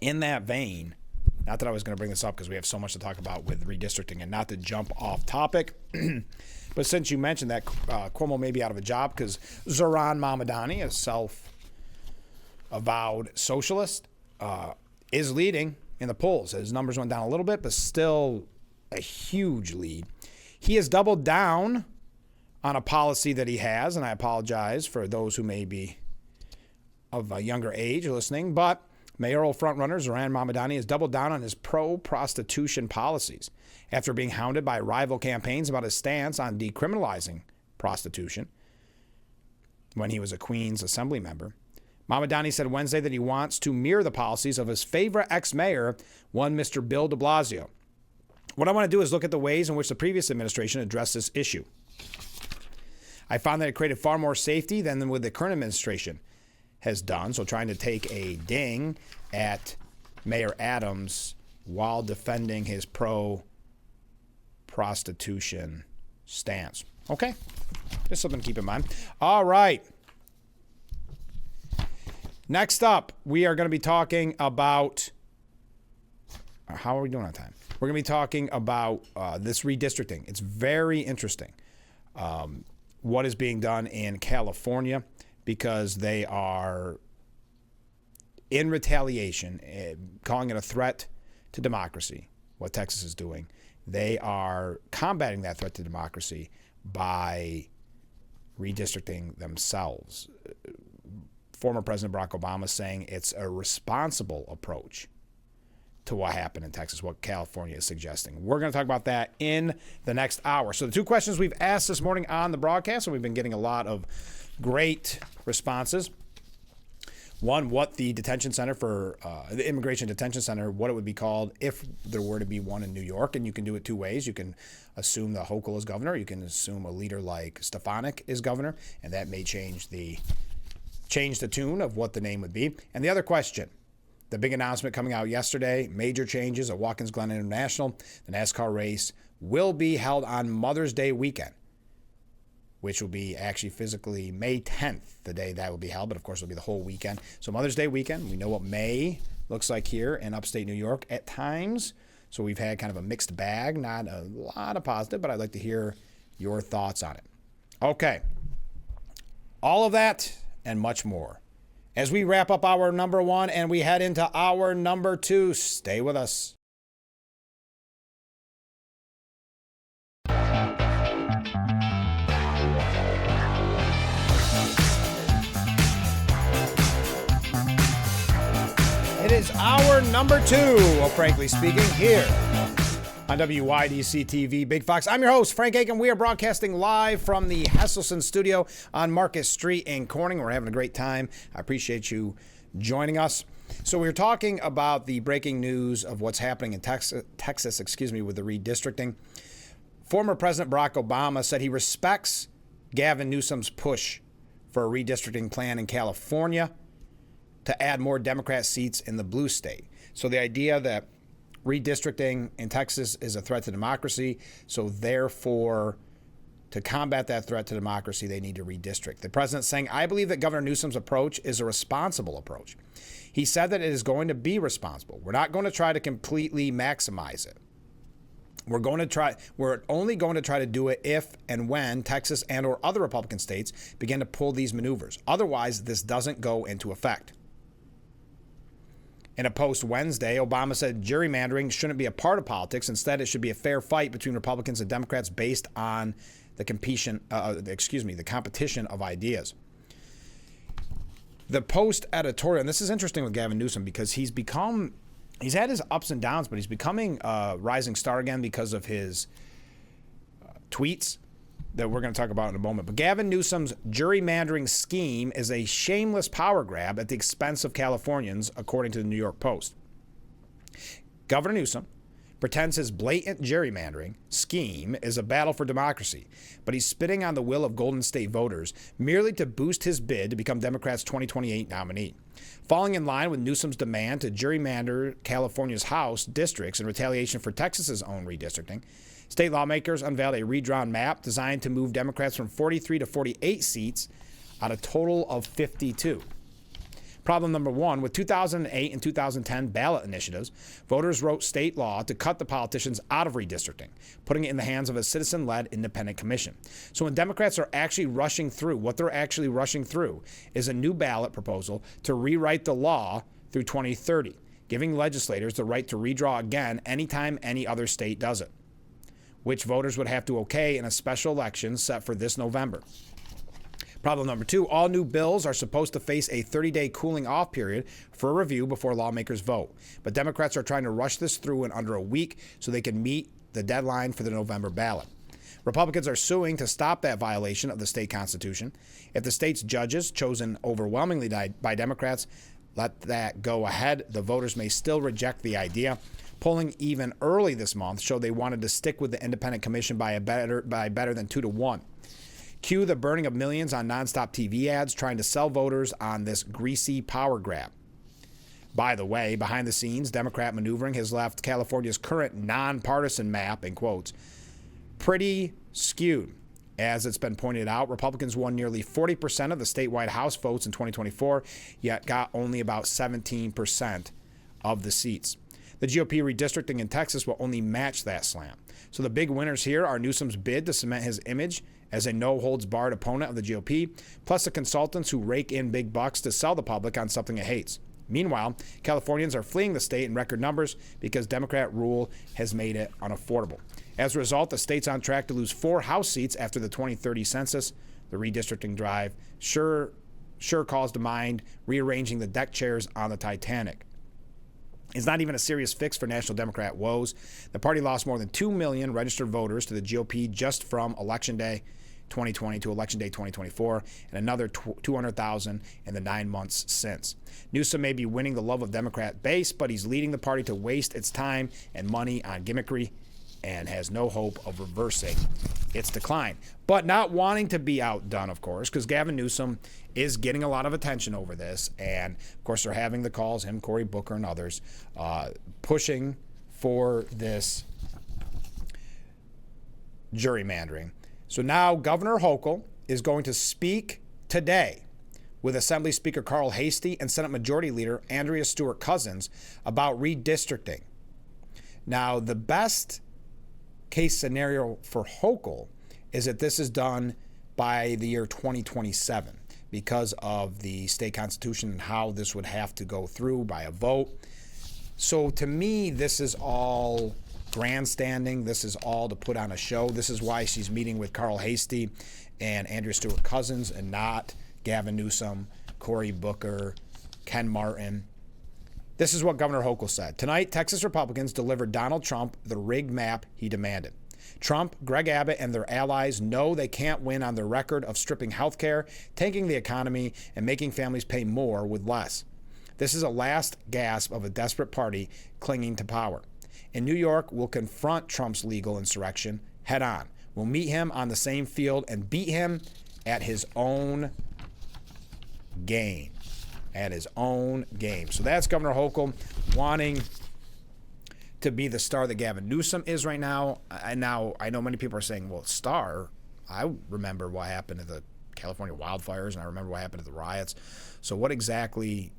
in that vein, not that I was going to bring this up because we have so much to talk about with redistricting and not to jump off topic, but since you mentioned that Cuomo may be out of a job because Zohran Mamdani, a self-avowed socialist, is leading in the polls. His numbers went down a little bit, but still a huge lead. He has doubled down on a policy that he has, and I apologize for those who may be of a younger age listening, but mayoral frontrunner Zohran Mamdani has doubled down on his pro-prostitution policies after being hounded by rival campaigns about his stance on decriminalizing prostitution when he was a Queens Assembly member. Mamdani said Wednesday that he wants to mirror the policies of his favorite ex-mayor, one Mr. Bill de Blasio. What I want to do is look at the ways in which the previous administration addressed this issue. I found that it created far more safety than with the current administration has done, so trying to take a ding at Mayor Adams while defending his pro-prostitution stance. Okay, just something to keep in mind. All right. Next up, we are going to be talking about, how are we doing on time? We're going to be talking about this redistricting. It's very interesting what is being done in California, because they are, in retaliation, calling it a threat to democracy, what Texas is doing. They are combating that threat to democracy by redistricting themselves. Former President Barack Obama saying it's a responsible approach to what happened in Texas, what California is suggesting. We're going to talk about that in the next hour. So the two questions we've asked this morning on the broadcast, and we've been getting a lot of great responses. One, what the detention center for the immigration detention center, what it would be called if there were to be one in New York. And you can do it two ways. You can assume that Hochul is governor. You can assume a leader like Stefanik is governor, and that may change the tune of what the name would be. And the other question, the big announcement coming out yesterday, major changes at Watkins Glen International. The NASCAR race will be held on Mother's Day weekend, which will be actually physically May 10th, the day that will be held, but of course it'll be the whole weekend. So Mother's Day weekend, we know what May looks like here in upstate New York at times. So we've had kind of a mixed bag, not a lot of positive, but I'd like to hear your thoughts on it. Okay. All of that and much more as we wrap up our number one and we head into our number two. Stay with us. It is hour number two of Frankly Speaking here on WYDC TV Big Fox. I'm your host, Frank Aiken. We are broadcasting live from the Hesselson studio on Marcus Street in Corning. We're having a great time. I appreciate you joining us. So we're talking about the breaking news of what's happening in Texas, with the redistricting. Former President Barack Obama said he respects Gavin Newsom's push for a redistricting plan in California to add more Democrat seats in the blue state. So the idea that redistricting in Texas is a threat to democracy, so therefore To combat that threat to democracy, they need to redistrict. The president saying, I believe that Governor Newsom's approach is a responsible approach. He said that it is going to be responsible. We're not going to try to completely maximize it. We're only going to try to do it if and when Texas and or other Republican states begin to pull these maneuvers. Otherwise, this doesn't go into effect. In a post Wednesday, Obama said gerrymandering shouldn't be a part of politics. Instead, it should be a fair fight between Republicans and Democrats based on the competition of ideas. The Post editorial, and this is interesting with Gavin Newsom because he's had his ups and downs, but he's becoming a rising star again because of his tweets that we're going to talk about in a moment. But Gavin Newsom's gerrymandering scheme is a shameless power grab at the expense of Californians, according to the New York Post. Governor Newsom pretends his blatant gerrymandering scheme is a battle for democracy, but he's spitting on the will of Golden State voters merely to boost his bid to become Democrats' 2028 nominee. Falling in line with Newsom's demand to gerrymander California's House districts in retaliation for Texas's own redistricting, state lawmakers unveiled a redrawn map designed to move Democrats from 43 to 48 seats out of a total of 52. Problem number one, with 2008 and 2010 ballot initiatives, voters wrote state law to cut the politicians out of redistricting, putting it in the hands of a citizen-led independent commission. So when Democrats are actually rushing through, what they're actually rushing through is a new ballot proposal to rewrite the law through 2030, giving legislators the right to redraw again anytime any other state does it, which voters would have to okay in a special election set for this November. Problem number two, all new bills are supposed to face a 30-day cooling off period for review before lawmakers vote. But Democrats are trying to rush this through in under a week so they can meet the deadline for the November ballot. Republicans are suing to stop that violation of the state constitution. If the state's judges, chosen overwhelmingly by Democrats, let that go ahead, the voters may still reject the idea. Polling even early this month showed they wanted to stick with the independent commission by better than 2-1. Cue the burning of millions on nonstop TV ads trying to sell voters on this greasy power grab. By the way, behind the scenes, Democrat maneuvering has left California's current nonpartisan map, in quotes, pretty skewed. As it's been pointed out, Republicans won nearly 40% of the statewide House votes in 2024, yet got only about 17% of the seats. The GOP redistricting in Texas will only match that slant. So the big winners here are Newsom's bid to cement his image as a no-holds-barred opponent of the GOP, plus the consultants who rake in big bucks to sell the public on something it hates. Meanwhile, Californians are fleeing the state in record numbers because Democrat rule has made it unaffordable. As a result, the state's on track to lose 4 House seats after the 2030 census. The redistricting drive sure calls to mind rearranging the deck chairs on the Titanic. It's not even a serious fix for National Democrat woes. The party lost more than 2 million registered voters to the GOP just from Election Day 2020 to Election Day 2024, and another 200,000 in the 9 months since. Newsom may be winning the love of Democrat base, but he's leading the party to waste its time and money on gimmickry and has no hope of reversing its decline. But not wanting to be outdone, of course, because Gavin Newsom is getting a lot of attention over this. And, of course, they're having the calls, him, Cory Booker, and others, pushing for this gerrymandering. So now Governor Hochul is going to speak today with Assembly Speaker Carl Heastie and Senate Majority Leader Andrea Stewart-Cousins about redistricting. Now, the best case scenario for Hochul is that this is done by the year 2027 because of the state constitution and how this would have to go through by a vote. So to me, this is all grandstanding. This is all to put on a show. This is why she's meeting with Carl Heastie and Andrea Stewart-Cousins and not Gavin Newsom, Cory Booker, Ken Martin. This is what Governor Hochul said. Tonight, Texas Republicans delivered Donald Trump the rigged map he demanded. Trump, Greg Abbott, and their allies know they can't win on their record of stripping health care, tanking the economy, and making families pay more with less. This is a last gasp of a desperate party clinging to power. In New York, we'll confront Trump's legal insurrection head on. We'll meet him on the same field and beat him at his own game. At his own game. So that's Governor Hochul wanting to be the star that Gavin Newsom is right now. And now I know many people are saying, well, star, I remember what happened to the California wildfires, and I remember what happened to the riots. So what exactly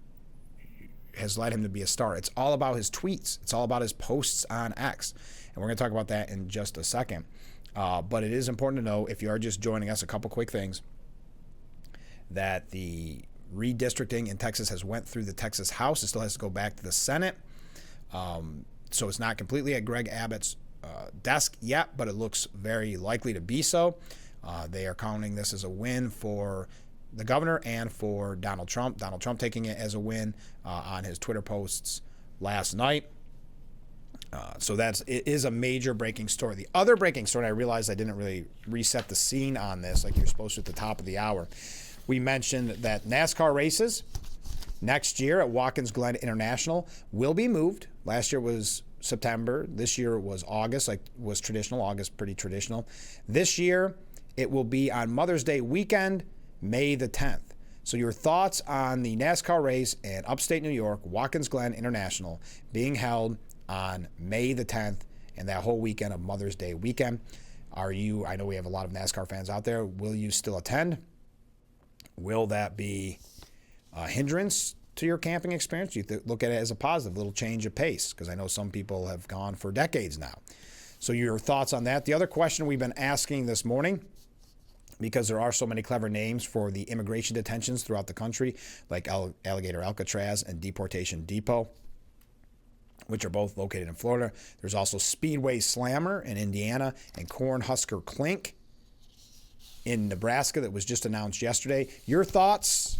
has led him to be a star? It's all about his tweets. It's all about his posts on X. And we're going to talk about that in just a second. But it is important to know, if you are just joining us, a couple quick things, that the redistricting in Texas has went through the Texas House. It still has to go back to the Senate. So it's not completely at Greg Abbott's desk yet, but it looks very likely to be so. They are counting this as a win for the governor and for Donald Trump. Donald Trump taking it as a win on his Twitter posts last night. So it is a major breaking story. The other breaking story, I realized I didn't really reset the scene on this like you're supposed to at the top of the hour. We mentioned that NASCAR races next year at Watkins Glen International will be moved. Last year was September. This year was August, like was traditional. August, pretty traditional. This year, it will be on Mother's Day weekend, May the 10th. So your thoughts on the NASCAR race in upstate New York, Watkins Glen International, being held on May the 10th and that whole weekend of Mother's Day weekend. I know we have a lot of NASCAR fans out there. Will you still attend? Will that be a hindrance to your camping experience? Do you look at it as a positive, little change of pace? Because I know some people have gone for decades now. So your thoughts on that. The other question we've been asking this morning, because there are so many clever names for the immigration detentions throughout the country, like Alligator Alcatraz and Deportation Depot, which are both located in Florida. There's also Speedway Slammer in Indiana and Cornhusker Clink in Nebraska that was just announced yesterday. Your thoughts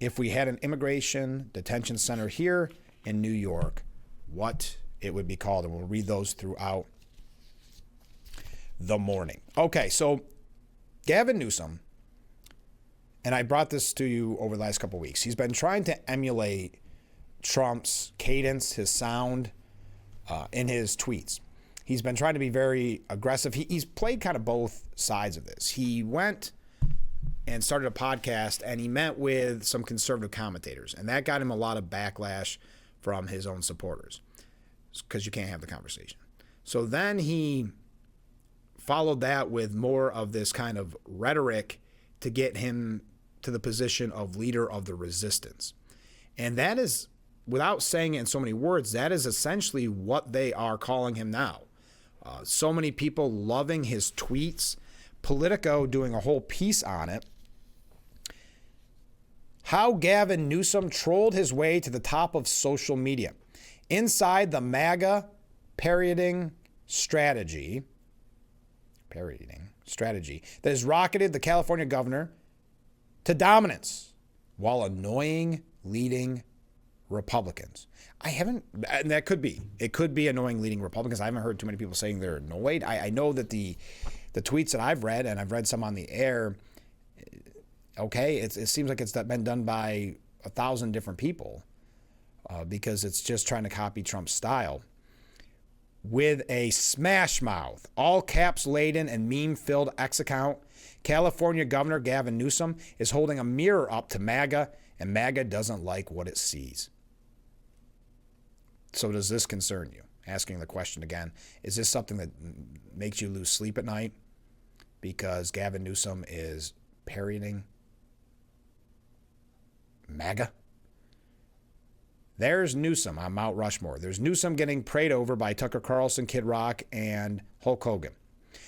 if we had an immigration detention center here in New York, what it would be called, and we'll read those throughout the morning. Okay, so Gavin Newsom, and I brought this to you over the last couple of weeks, he's been trying to emulate Trump's cadence, his sound in his tweets. He's been trying to be very aggressive. He's played kind of both sides of this. He went and started a podcast, and he met with some conservative commentators, and that got him a lot of backlash from his own supporters because you can't have the conversation. So then he followed that with more of this kind of rhetoric to get him to the position of leader of the resistance. And that is, without saying it in so many words, that is essentially what they are calling him now. So many people loving his tweets. Politico doing a whole piece on it. How Gavin Newsom trolled his way to the top of social media. Inside the MAGA parodying strategy that has rocketed the California governor to dominance while annoying leading Republicans. And that could be. It could be annoying leading Republicans. I haven't heard too many people saying they're annoyed. I know that the tweets that I've read, and I've read some on the air, okay, it seems like it's been done by 1,000 different people because it's just trying to copy Trump's style. With a smash mouth, all caps laden and meme-filled X account, California Governor Gavin Newsom is holding a mirror up to MAGA, and MAGA doesn't like what it sees. So does this concern you? Asking the question again, is this something that makes you lose sleep at night because Gavin Newsom is parodying MAGA? There's Newsom on Mount Rushmore. There's Newsom getting prayed over by Tucker Carlson, Kid Rock, and Hulk Hogan.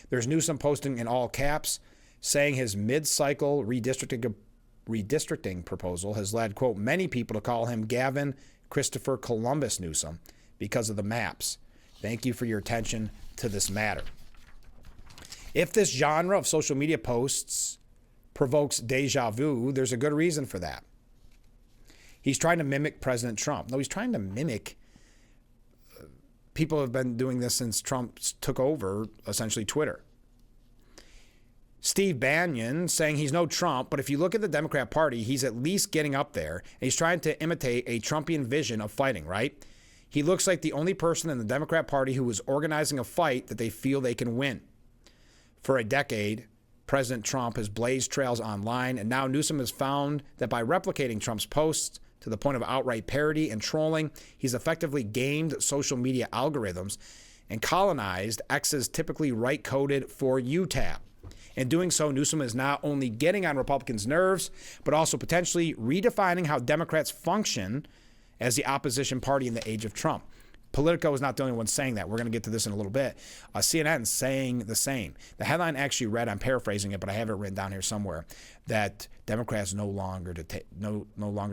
There's Newsom posting in all caps, saying his mid-cycle redistricting proposal has led, quote, many people to call him Gavin Christopher Columbus Newsom because of the maps. Thank you for your attention to this matter. If this genre of social media posts provokes deja vu, there's a good reason for that. He's trying to mimic President Trump. No, he's trying to mimic. People have been doing this since Trump took over, essentially, Twitter. Steve Bannon saying he's no Trump, but if you look at the Democrat Party, he's at least getting up there, and he's trying to imitate a Trumpian vision of fighting, right? He looks like the only person in the Democrat Party who is organizing a fight that they feel they can win. For a decade, President Trump has blazed trails online, and now Newsom has found that by replicating Trump's posts to the point of outright parody and trolling, he's effectively gamed social media algorithms and colonized X's typically right-coded For You tab. In doing so, Newsom is not only getting on Republicans' nerves, but also potentially redefining how Democrats function as the opposition party in the age of Trump. Politico is not the only one saying that. We're going to get to this in a little bit. CNN saying the same. The headline actually read, I'm paraphrasing it, but I have it written down here somewhere, that Democrats no longer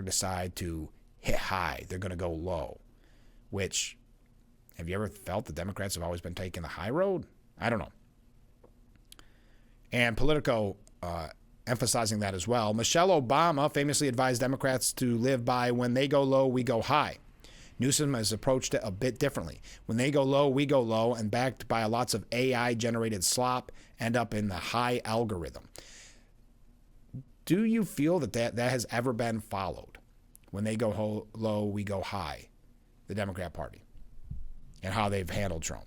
decide to hit high. They're going to go low, which, have you ever felt the Democrats have always been taking the high road? I don't know. And Politico emphasizing that as well. Michelle Obama famously advised Democrats to live by when they go low, we go high. Newsom has approached it a bit differently. When they go low, we go low, and backed by lots of AI-generated slop, end up in the high algorithm. Do you feel that has ever been followed? When they go low, we go high, the Democrat Party, and how they've handled Trump.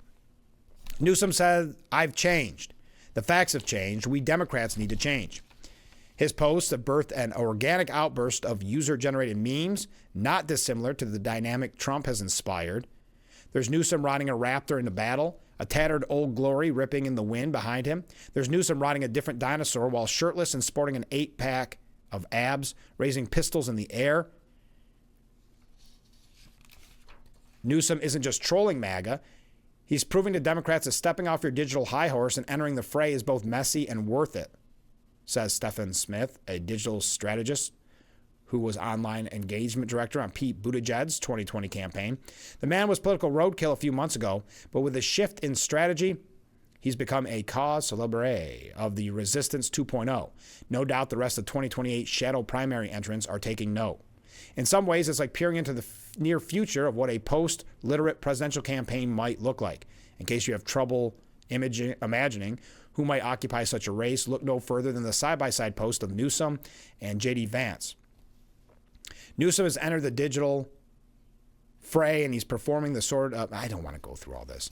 Newsom said, I've changed. The facts have changed. We Democrats need to change. His posts have birthed an organic outburst of user-generated memes, not dissimilar to the dynamic Trump has inspired. There's Newsom riding a raptor in a battle, a tattered Old Glory ripping in the wind behind him. There's Newsom riding a different dinosaur while shirtless and sporting an 8-pack of abs, raising pistols in the air. Newsom isn't just trolling MAGA. He's proving to Democrats that stepping off your digital high horse and entering the fray is both messy and worth it, says Stephen Smith, a digital strategist who was online engagement director on Pete Buttigieg's 2020 campaign. The man was political roadkill a few months ago, but with a shift in strategy, he's become a cause célèbre of the Resistance 2.0. No doubt the rest of 2028 shadow primary entrants are taking note. In some ways, it's like peering into the near future of what a post-literate presidential campaign might look like. In case you have trouble imagining who might occupy such a race, look no further than the side-by-side post of Newsom and J.D. Vance. Newsom has entered the digital fray, and he's performing the sort of... I don't want to go through all this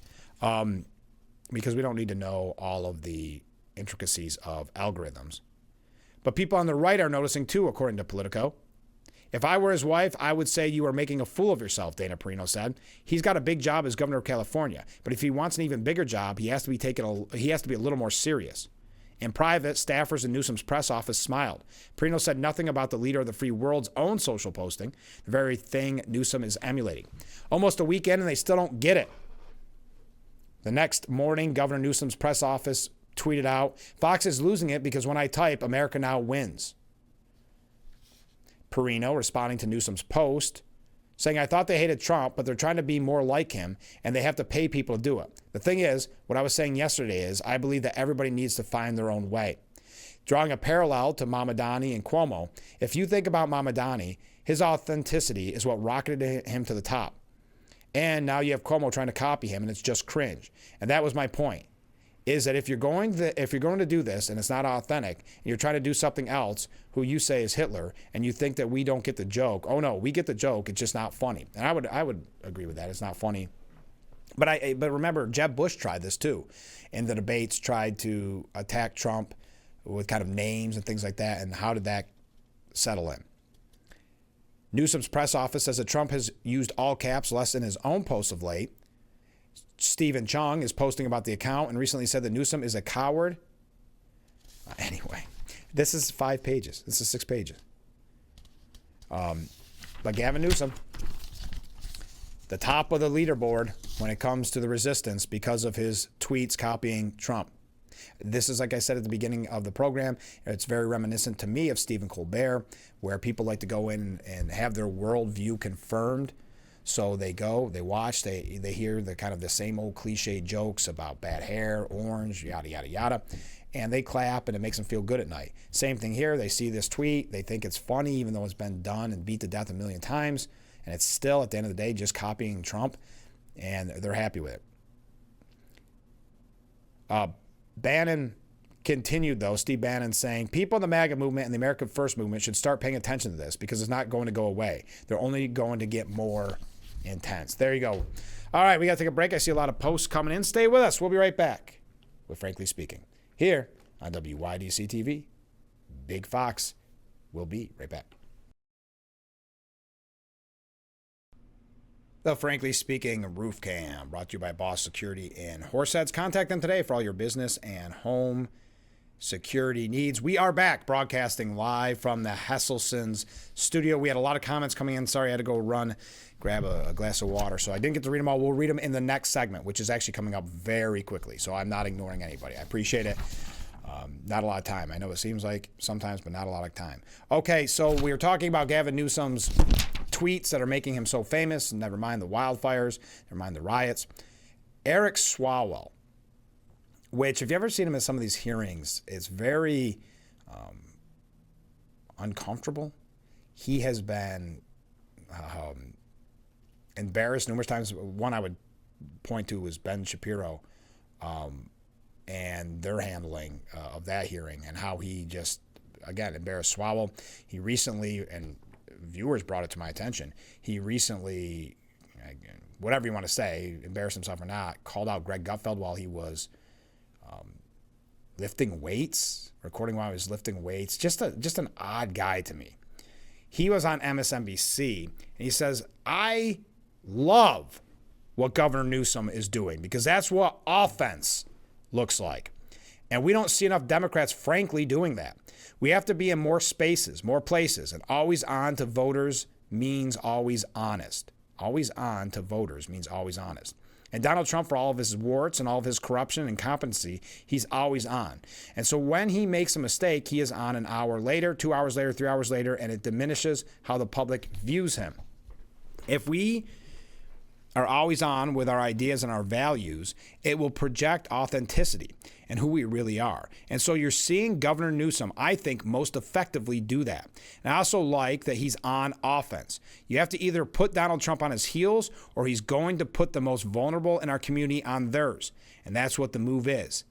because we don't need to know all of the intricacies of algorithms. But people on the right are noticing too, according to Politico. If I were his wife, I would say you are making a fool of yourself, Dana Perino said. He's got a big job as governor of California, but if he wants an even bigger job, he has to be a little more serious. In private, staffers in Newsom's press office smiled. Perino said nothing about the leader of the free world's own social posting, the very thing Newsom is emulating. Almost a weekend and they still don't get it. The next morning, Governor Newsom's press office tweeted out, Fox is losing it because when I type, America now wins. Perino responding to Newsom's post, saying, I thought they hated Trump, but they're trying to be more like him, and they have to pay people to do it. The thing is, what I was saying yesterday is, I believe that everybody needs to find their own way. Drawing a parallel to Mamdani and Cuomo, if you think about Mamdani, his authenticity is what rocketed him to the top. And now you have Cuomo trying to copy him, and it's just cringe. And that was my point, is that if you're going to do this and it's not authentic, and you're trying to do something else who you say is Hitler, and you think that we don't get the joke, oh no, we get the joke, it's just not funny. And I would agree with that, it's not funny. But remember, Jeb Bush tried this too. In the debates, tried to attack Trump with kind of names and things like that, and how did that settle in? Newsom's press office says that Trump has used all caps less in his own posts of late. Stephen Chung is posting about the account and recently said that Newsom is a coward. Anyway, this is 5 pages. This is 6 pages. But Gavin Newsom, the top of the leaderboard when it comes to the resistance because of his tweets copying Trump. This is, like I said at the beginning of the program, it's very reminiscent to me of Stephen Colbert, where people like to go in and have their worldview confirmed. So they go, they watch, they hear the kind of the same old cliche jokes about bad hair, orange, yada, yada, yada, and they clap and it makes them feel good at night. Same thing here. They see this tweet. They think it's funny, even though it's been done and beat to death a million times. And it's still, at the end of the day, just copying Trump, and they're happy with it. Bannon continued, though, Steve Bannon saying, people in the MAGA movement and the America First movement should start paying attention to this because it's not going to go away. They're only going to get more intense. There you go. All right, we got to take a break. I see a lot of posts coming in. Stay with us. We'll be right back with Frankly Speaking here on WYDC TV. Big Fox. We'll be right back. The Frankly Speaking Roof Cam, brought to you by Boss Security in Horseheads. Contact them today for all your business and home security needs. We are back broadcasting live from the Hesselson's studio. We had a lot of comments coming in. Sorry, I had to go grab a glass of water, so I didn't get to read them all. We'll read them in the next segment, which is actually coming up very quickly, so I'm not ignoring anybody. I appreciate it. Not a lot of time. I know it seems like sometimes, but not a lot of time. Okay, so we were talking about Gavin Newsom's tweets that are making him so famous. Never mind the wildfires. Never mind the riots. Eric Swalwell, which, if you've ever seen him at some of these hearings, is very uncomfortable. He has been embarrassed numerous times. One I would point to was Ben Shapiro and their handling of that hearing and how he just, again, embarrassed Swalwell. He recently, and viewers brought it to my attention, he recently, whatever you want to say, embarrassed himself or not, called out Greg Gutfeld while he was lifting weights, recording while he was lifting weights. Just an odd guy to me. He was on MSNBC, and he says, I love what Governor Newsom is doing because that's what offense looks like. And we don't see enough Democrats, frankly, doing that. We have to be in more spaces, more places, and always on to voters means always honest. Always on to voters means always honest. And Donald Trump, for all of his warts and all of his corruption and incompetency, he's always on. And so when he makes a mistake, he is on an hour later, 2 hours later, 3 hours later, and it diminishes how the public views him. If we are always on with our ideas and our values, it will project authenticity and who we really are. And so you're seeing Governor Newsom, I think, most effectively do that. And I also like that he's on offense. You have to either put Donald Trump on his heels or he's going to put the most vulnerable in our community on theirs. And that's what the move is.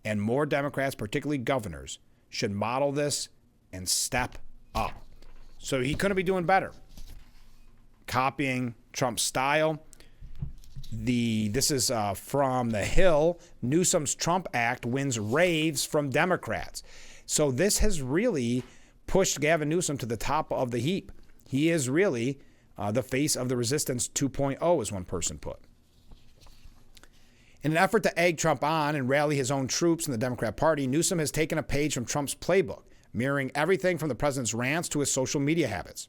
And more Democrats, particularly governors, should model this and step up. So he couldn't be doing better. Copying Trump's style. This is from The Hill. Newsom's Trump Act wins raves from Democrats. So this has really pushed Gavin Newsom to the top of the heap. He is really the face of the resistance 2.0, as one person put. In an effort to egg Trump on and rally his own troops in the Democrat Party, Newsom has taken a page from Trump's playbook, mirroring everything from the president's rants to his social media habits.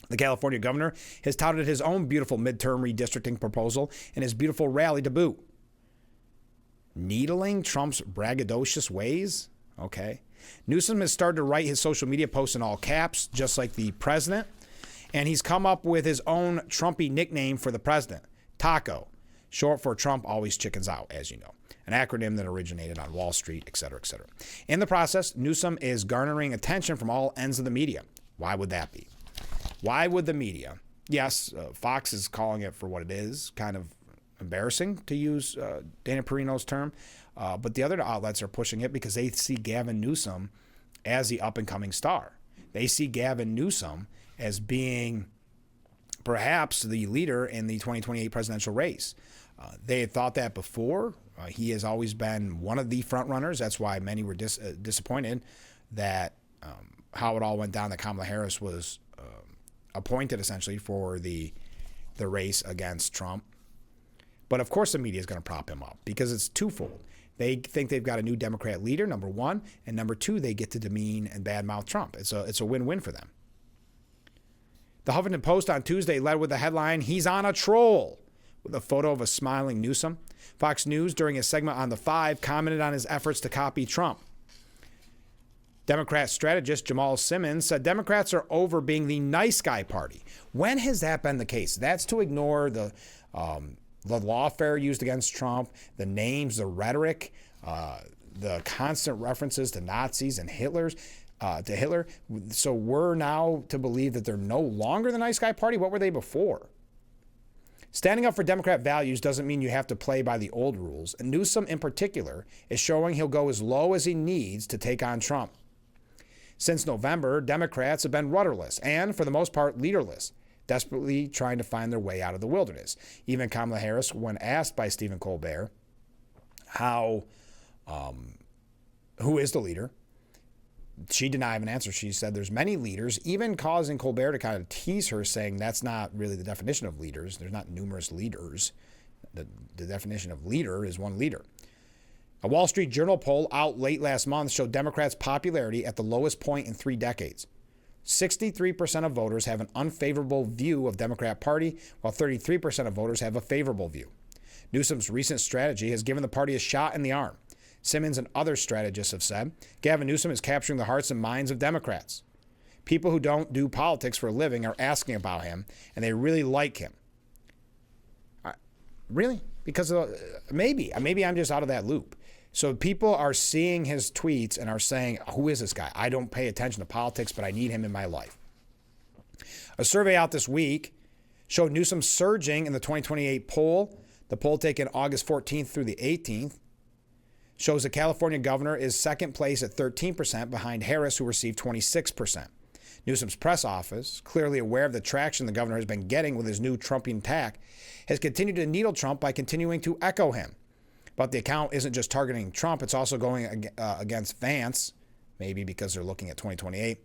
The California governor has touted his own beautiful midterm redistricting proposal and his beautiful rally to boot. Needling Trump's braggadocious ways? Okay. Newsom has started to write his social media posts in all caps, just like the president, and he's come up with his own Trumpy nickname for the president, Taco, short for Trump always chickens out, as you know, an acronym that originated on Wall Street, et cetera, et cetera. In the process, Newsom is garnering attention from all ends of the media. Why would that be? Why would the media? Yes, Fox is calling it for what it is, kind of embarrassing to use Dana Perino's term, but the other outlets are pushing it because they see Gavin Newsom as the up-and-coming star. They see Gavin Newsom as being perhaps the leader in the 2028 presidential race. They had thought that before. He has always been one of the front runners. That's why many were disappointed that how it all went down, that Kamala Harris was appointed essentially for the race against Trump. But of course the media is going to prop him up because it's twofold. They think they've got a new Democrat leader, number one, and number two, they get to demean and badmouth Trump. It's a win-win for them. The Huffington Post on Tuesday led with the headline, "He's on a troll," with a photo of a smiling Newsom. Fox News, during a segment on The Five, commented on his efforts to copy Trump. Democrat strategist Jamal Simmons said Democrats are over being the nice guy party. When has that been the case? That's to ignore the lawfare used against Trump, the names, the rhetoric, the constant references to Nazis and to Hitler. So we're now to believe that they're no longer the nice guy party? What were they before? Standing up for Democrat values doesn't mean you have to play by the old rules. And Newsom, in particular, is showing he'll go as low as he needs to take on Trump. Since November, Democrats have been rudderless and, for the most part, leaderless, desperately trying to find their way out of the wilderness. Even Kamala Harris, when asked by Stephen Colbert who is the leader, She did not have an answer. She said there's many leaders, even causing Colbert to kind of tease her, saying that's not really the definition of leaders. There's not numerous leaders. The definition of leader is one leader. A Wall Street Journal poll out late last month showed Democrats' popularity at the lowest point in 3 decades. 63% of voters have an unfavorable view of Democrat Party, while 33% of voters have a favorable view. Newsom's recent strategy has given the party a shot in the arm. Simmons and other strategists have said Gavin Newsom is capturing the hearts and minds of Democrats. People who don't do politics for a living are asking about him, and they really like him. Really? Because maybe I'm just out of that loop. So people are seeing his tweets and are saying, who is this guy? I don't pay attention to politics, but I need him in my life. A survey out this week showed Newsom surging in the 2028 poll. The poll taken August 14th through the 18th shows the California governor is second place at 13% behind Harris, who received 26%. Newsom's press office, clearly aware of the traction the governor has been getting with his new Trumpian tack, has continued to needle Trump by continuing to echo him. But the account isn't just targeting Trump, it's also going against Vance, maybe because they're looking at 2028.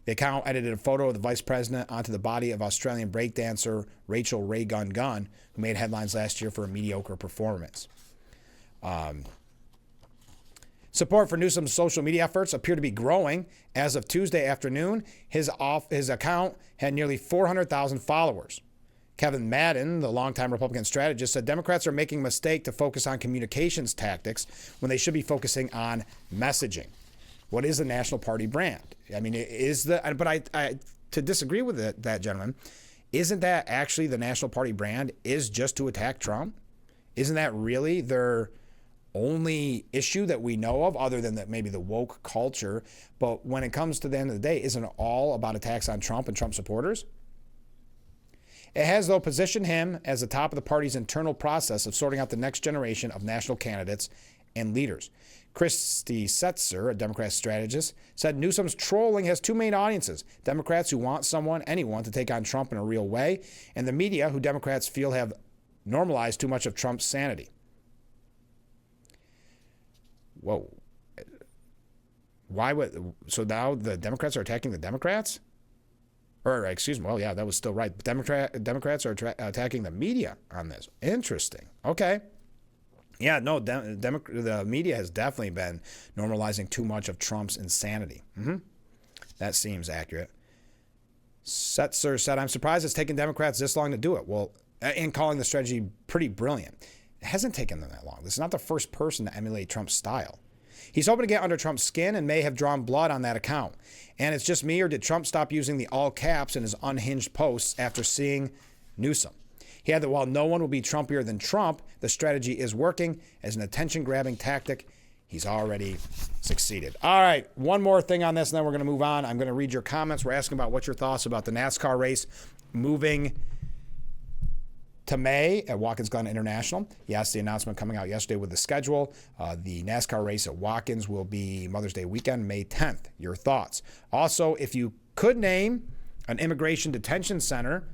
The account edited a photo of the vice president onto the body of Australian breakdancer Rachel Ray Gun Gun, who made headlines last year for a mediocre performance. Support for Newsom's social media efforts appear to be growing. As of Tuesday afternoon, his account had nearly 400,000 followers. Kevin Madden, the longtime Republican strategist, said Democrats are making a mistake to focus on communications tactics when they should be focusing on messaging. What is the National Party brand? I mean, to disagree with that gentleman, isn't that actually the National Party brand is just to attack Trump? Isn't that really their only issue that we know of, other than that maybe the woke culture? But when it comes to the end of the day, isn't it all about attacks on Trump and Trump supporters? It has, though, positioned him as the top of the party's internal process of sorting out the next generation of national candidates and leaders. Christy Setzer, a Democrat strategist, said Newsom's trolling has 2 main audiences: Democrats who want anyone to take on Trump in a real way, and the media, who Democrats feel have normalized too much of Trump's sanity. Whoa. So now the Democrats are attacking the Democrats? Or, excuse me, well, yeah, that was still right. Democrats are attacking the media on this. Interesting. Okay. Yeah, no, the media has definitely been normalizing too much of Trump's insanity. That seems accurate. Setzer said, I'm surprised it's taken Democrats this long to do it. Well, and calling the strategy pretty brilliant. It hasn't taken them that long. This is not the first person to emulate Trump's style. He's hoping to get under Trump's skin and may have drawn blood on that account. And it's just me, or did Trump stop using the all caps in his unhinged posts after seeing Newsom? He had that while no one will be Trumpier than Trump, the strategy is working as an attention-grabbing tactic. He's already succeeded. All right, one more thing on this, and then we're going to move on. I'm going to read your comments. We're asking about what's your thoughts about the NASCAR race moving to May at Watkins Glen International. Yes, the announcement coming out yesterday with the schedule. The NASCAR race at Watkins will be Mother's Day weekend, May 10th. Your thoughts? Also, if you could name an immigration detention center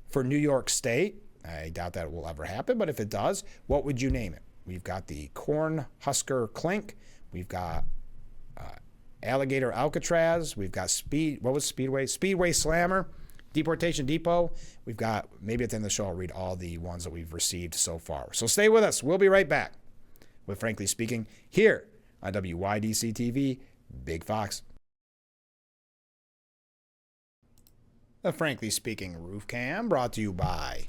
for New York State, I doubt that will ever happen, but if it does, what would you name it? We've got the Cornhusker Clink. We've got Alligator Alcatraz. We've got Speedway Slammer. Deportation Depot. We've got, maybe at the end of the show, I'll read all the ones that we've received so far. So stay with us. We'll be right back with Frankly Speaking here on WYDC TV, Big Fox. The Frankly Speaking Roof Cam brought to you by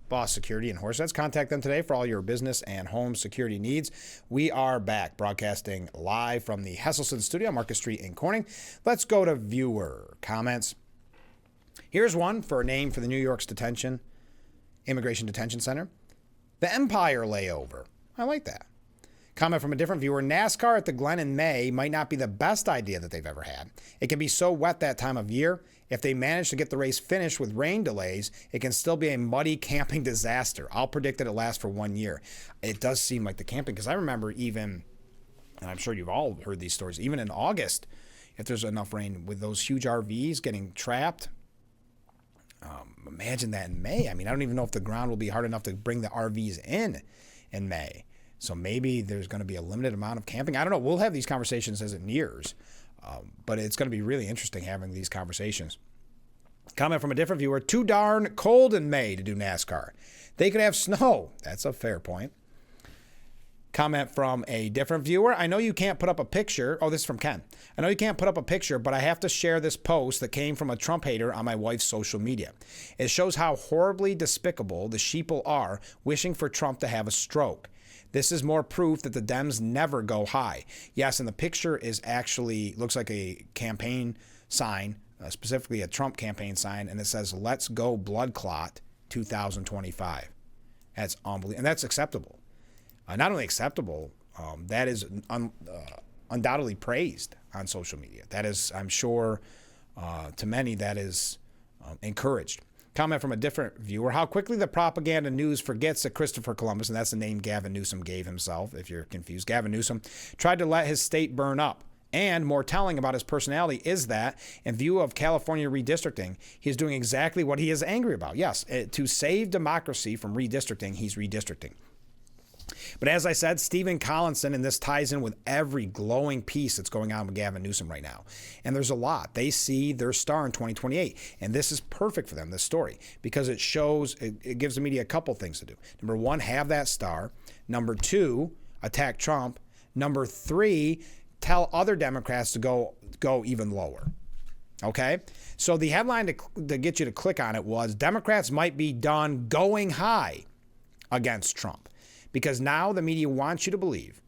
Boss Security in Horseheads. Contact them today for all your business and home security needs. We are back broadcasting live from the Hesselson Studio, Market Street in Corning. Let's go to viewer comments. Here's one for a name for the New York's Immigration Detention Center. The Empire Layover. I like that. Comment from a different viewer. NASCAR at the Glen in May might not be the best idea that they've ever had. It can be so wet that time of year. If they manage to get the race finished with rain delays, it can still be a muddy camping disaster. I'll predict that it lasts for 1 year. It does seem like the camping, because I remember even, and I'm sure you've all heard these stories, even in August, if there's enough rain with those huge RVs getting trapped. Imagine that in May. I mean, I don't even know if the ground will be hard enough to bring the RVs in May. So maybe there's going to be a limited amount of camping. I don't know. We'll have these conversations as it nears. But it's going to be really interesting having these conversations. Comment from a different viewer. Too darn cold in May to do NASCAR. They could have snow. That's a fair point. Comment from a different viewer. I know you can't put up a picture. Oh, this is from Ken. I know you can't put up a picture, but I have to share this post that came from a Trump hater on my wife's social media. It shows how horribly despicable the sheeple are, wishing for Trump to have a stroke. This is more proof that the Dems never go high. Yes, and the picture is actually, looks like a campaign sign, specifically a Trump campaign sign, and it says, "Let's go blood clot 2025. That's unbelievable. And that's acceptable. Not only acceptable, that is undoubtedly praised on social media. That is, I'm sure, to many, that is encouraged. Comment from a different viewer. How quickly the propaganda news forgets that Christopher Columbus, and that's the name Gavin Newsom gave himself, if you're confused. Gavin Newsom tried to let his state burn up. And more telling about his personality is that, in view of California redistricting, he's doing exactly what he is angry about. Yes, to save democracy from redistricting, he's redistricting. But as I said, Stephen Collinson, and this ties in with every glowing piece that's going on with Gavin Newsom right now. And there's a lot. They see their star in 2028. And this is perfect for them, this story, because it shows, it gives the media a couple things to do. Number one, have that star. Number two, attack Trump. Number three, tell other Democrats to go even lower. Okay? So the headline to get you to click on it was, Democrats might be done going high against Trump. Because now the media wants you to believe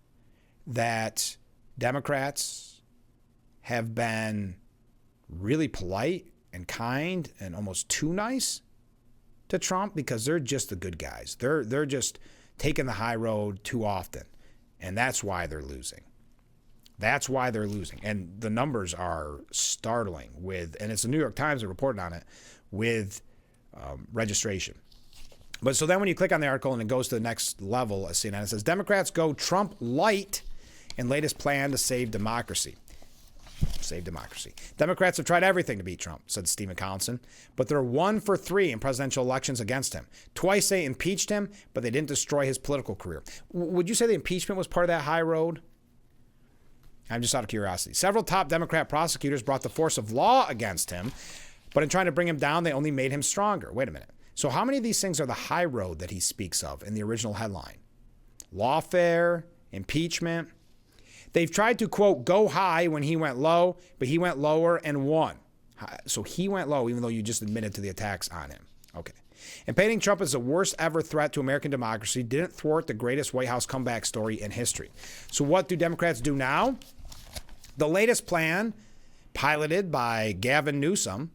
that Democrats have been really polite and kind and almost too nice to Trump because they're just the good guys. They're just taking the high road too often. And that's why they're losing. That's why they're losing. And the numbers are startling and it's the New York Times that reported on it, with registration. But so then when you click on the article and it goes to the next level of CNN, it says, Democrats go Trump light in latest plan to save democracy. Save democracy. Democrats have tried everything to beat Trump, said Stephen Collinson, but they're 1 for 3 in presidential elections against him. Twice they impeached him, but they didn't destroy his political career. Would you say the impeachment was part of that high road? I'm just out of curiosity. Several top Democrat prosecutors brought the force of law against him, but in trying to bring him down, they only made him stronger. Wait a minute. So how many of these things are the high road that he speaks of in the original headline? Lawfare, impeachment. They've tried to, quote, go high when he went low, but he went lower and won. So he went low, even though you just admitted to the attacks on him. Okay. And painting Trump as the worst ever threat to American democracy didn't thwart the greatest White House comeback story in history. So what do Democrats do now? The latest plan, piloted by Gavin Newsom,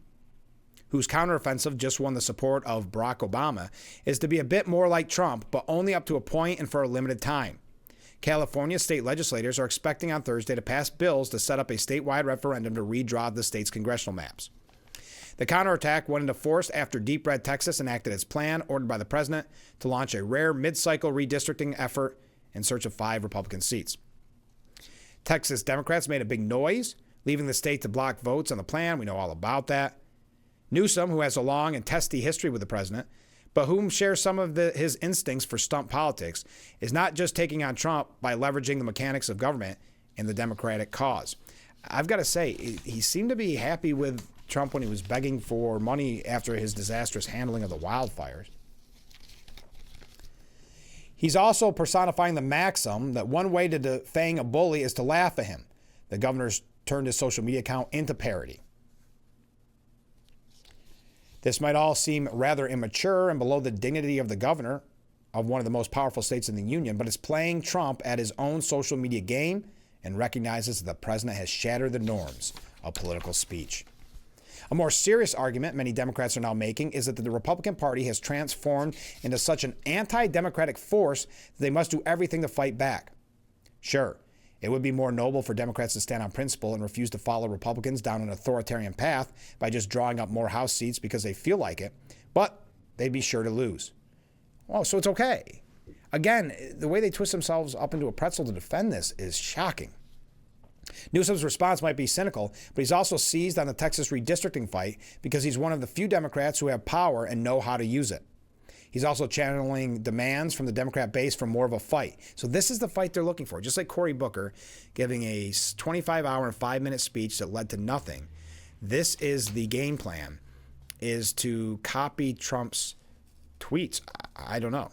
whose counteroffensive just won the support of Barack Obama, is to be a bit more like Trump, but only up to a point and for a limited time. California state legislators are expecting on Thursday to pass bills to set up a statewide referendum to redraw the state's congressional maps. The counterattack went into force after Deep Red Texas enacted its plan, ordered by the president, to launch a rare mid-cycle redistricting effort in search of 5 Republican seats. Texas Democrats made a big noise, leaving the state to block votes on the plan. We know all about that. Newsom, who has a long and testy history with the president, but whom shares some of his instincts for stump politics, is not just taking on Trump by leveraging the mechanics of government in the Democratic cause. I've got to say, he seemed to be happy with Trump when he was begging for money after his disastrous handling of the wildfires. He's also personifying the maxim that one way to defang a bully is to laugh at him. The governor's turned his social media account into parody. This might all seem rather immature and below the dignity of the governor of one of the most powerful states in the union, but it's playing Trump at his own social media game and recognizes that the president has shattered the norms of political speech. A more serious argument many Democrats are now making is that the Republican Party has transformed into such an anti-democratic force that they must do everything to fight back. Sure, it would be more noble for Democrats to stand on principle and refuse to follow Republicans down an authoritarian path by just drawing up more House seats because they feel like it, but they'd be sure to lose. Oh, so it's okay. Again, the way they twist themselves up into a pretzel to defend this is shocking. Newsom's response might be cynical, but he's also seized on the Texas redistricting fight because he's one of the few Democrats who have power and know how to use it. He's also channeling demands from the Democrat base for more of a fight. So this is the fight they're looking for. Just like Cory Booker giving a 25-hour and 5-minute speech that led to nothing. This is the game plan, is to copy Trump's tweets. I don't know.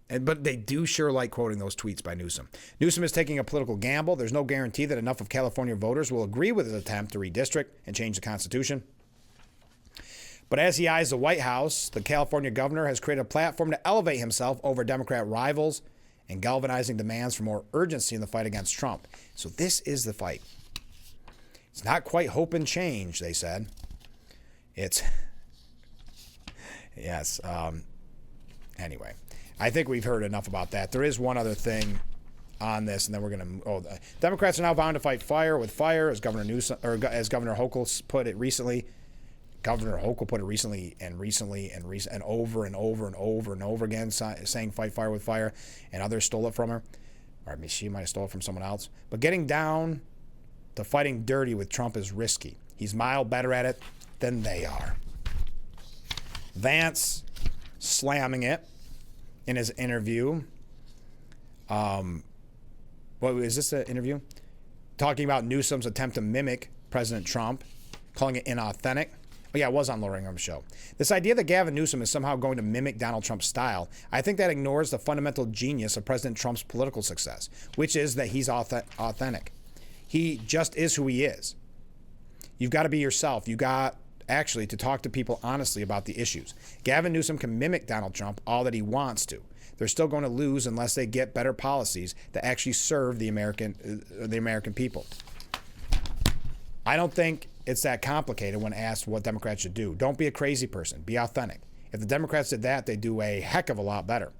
But they do sure like quoting those tweets by Newsom. Newsom is taking a political gamble. There's no guarantee that enough of California voters will agree with his attempt to redistrict and change the Constitution. But as he eyes the White House, the California governor has created a platform to elevate himself over Democrat rivals and galvanizing demands for more urgency in the fight against Trump. So this is the fight. It's not quite hope and change, they said. It's, yes. Anyway, I think we've heard enough about that. There is one other thing on this, and then we're going to. Democrats are now bound to fight fire with fire, as Governor Newsom, or as Governor Hochul put it recently. Governor Hochul put it recently and over and over again, saying fight fire with fire, and others stole it from her. Or maybe she might have stole it from someone else. But getting down to fighting dirty with Trump is risky. He's miles better at it than they are. Vance slamming it in his interview. What is this, an interview? Talking about Newsom's attempt to mimic President Trump, calling it inauthentic. Oh, yeah, it was on Laura Ingraham's show. This idea that Gavin Newsom is somehow going to mimic Donald Trump's style, I think that ignores the fundamental genius of President Trump's political success, which is that he's authentic. He just is who he is. You've got to be yourself. You got actually to talk to people honestly about the issues. Gavin Newsom can mimic Donald Trump all that he wants to. They're still going to lose unless they get better policies that actually serve the American people. I don't think it's that complicated when asked what Democrats should do. Don't be a crazy person. Be authentic. If the Democrats did that, they'd do a heck of a lot better.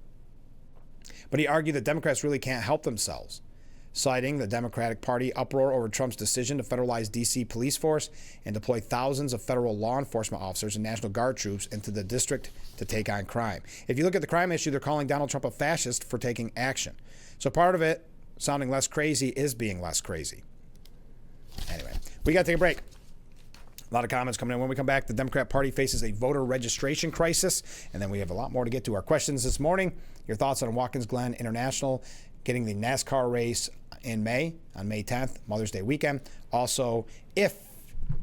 But he argued that Democrats really can't help themselves, citing the Democratic Party uproar over Trump's decision to federalize D.C. police force and deploy thousands of federal law enforcement officers and National Guard troops into the district to take on crime. If you look at the crime issue, they're calling Donald Trump a fascist for taking action. So part of it, sounding less crazy, is being less crazy. Anyway, we got to take a break. A lot of comments coming in. When we come back, the Democrat Party faces a voter registration crisis. And then we have a lot more to get to. Our questions this morning. Your thoughts on Watkins Glen International getting the NASCAR race in May, on May 10th, Mother's Day weekend. Also, if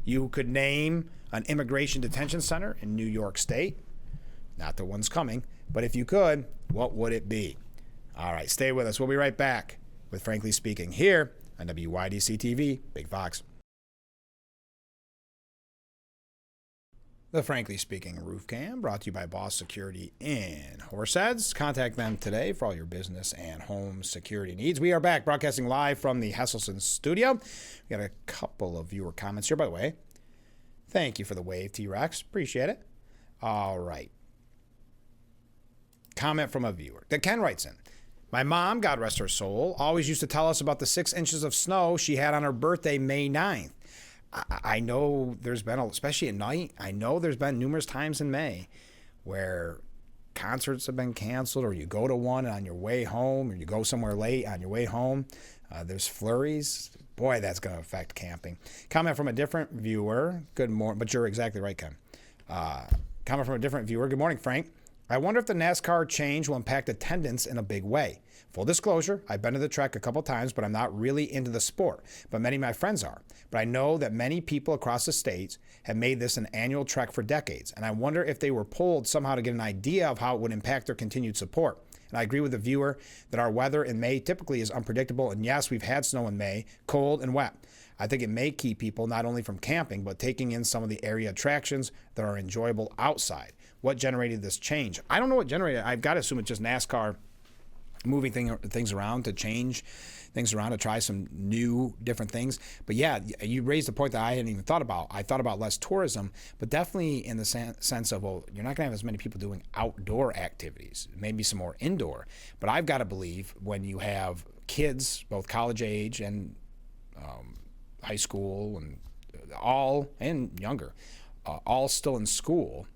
you could name an immigration detention center in New York State, not the one's coming, but if you could, what would it be? All right, stay with us. We'll be right back with Frankly Speaking here on WYDC TV, Big Fox. The Frankly Speaking Roof Cam, brought to you by Boss Security in Horseheads. Contact them today for all your business and home security needs. We are back broadcasting live from the Hesselson studio. We got a couple of viewer comments here, by the way. Thank you for the wave, T-Rex. Appreciate it. All right. Comment from a viewer. Ken writes in, my mom, God rest her soul, always used to tell us about the 6 inches of snow she had on her birthday, May 9th. I know there's been, especially at night, I know there's been numerous times in May where concerts have been canceled, or you go to one and on your way home, or you go somewhere late on your way home, there's flurries. Boy, that's going to affect camping. Comment from a different viewer. Good morning, but you're exactly right, Ken. Comment from a different viewer. Good morning, Frank. I wonder if the NASCAR change will impact attendance in a big way. Full disclosure, I've been to the track a couple times, but I'm not really into the sport. But many of my friends are. But I know that many people across the states have made this an annual trek for decades. And I wonder if they were polled somehow to get an idea of how it would impact their continued support. And I agree with the viewer that our weather in May typically is unpredictable. And yes, we've had snow in May, cold and wet. I think it may keep people not only from camping, but taking in some of the area attractions that are enjoyable outside. What generated this change? I don't know what generated it. I've got to assume it's just NASCAR moving things around to change things around to try some new different things. But yeah, you raised a point that I hadn't even thought about. I thought about less tourism, but definitely in the sense of, well, you're not going to have as many people doing outdoor activities, maybe some more indoor. But I've got to believe when you have kids, both college age and high school and all, and younger, all still in school.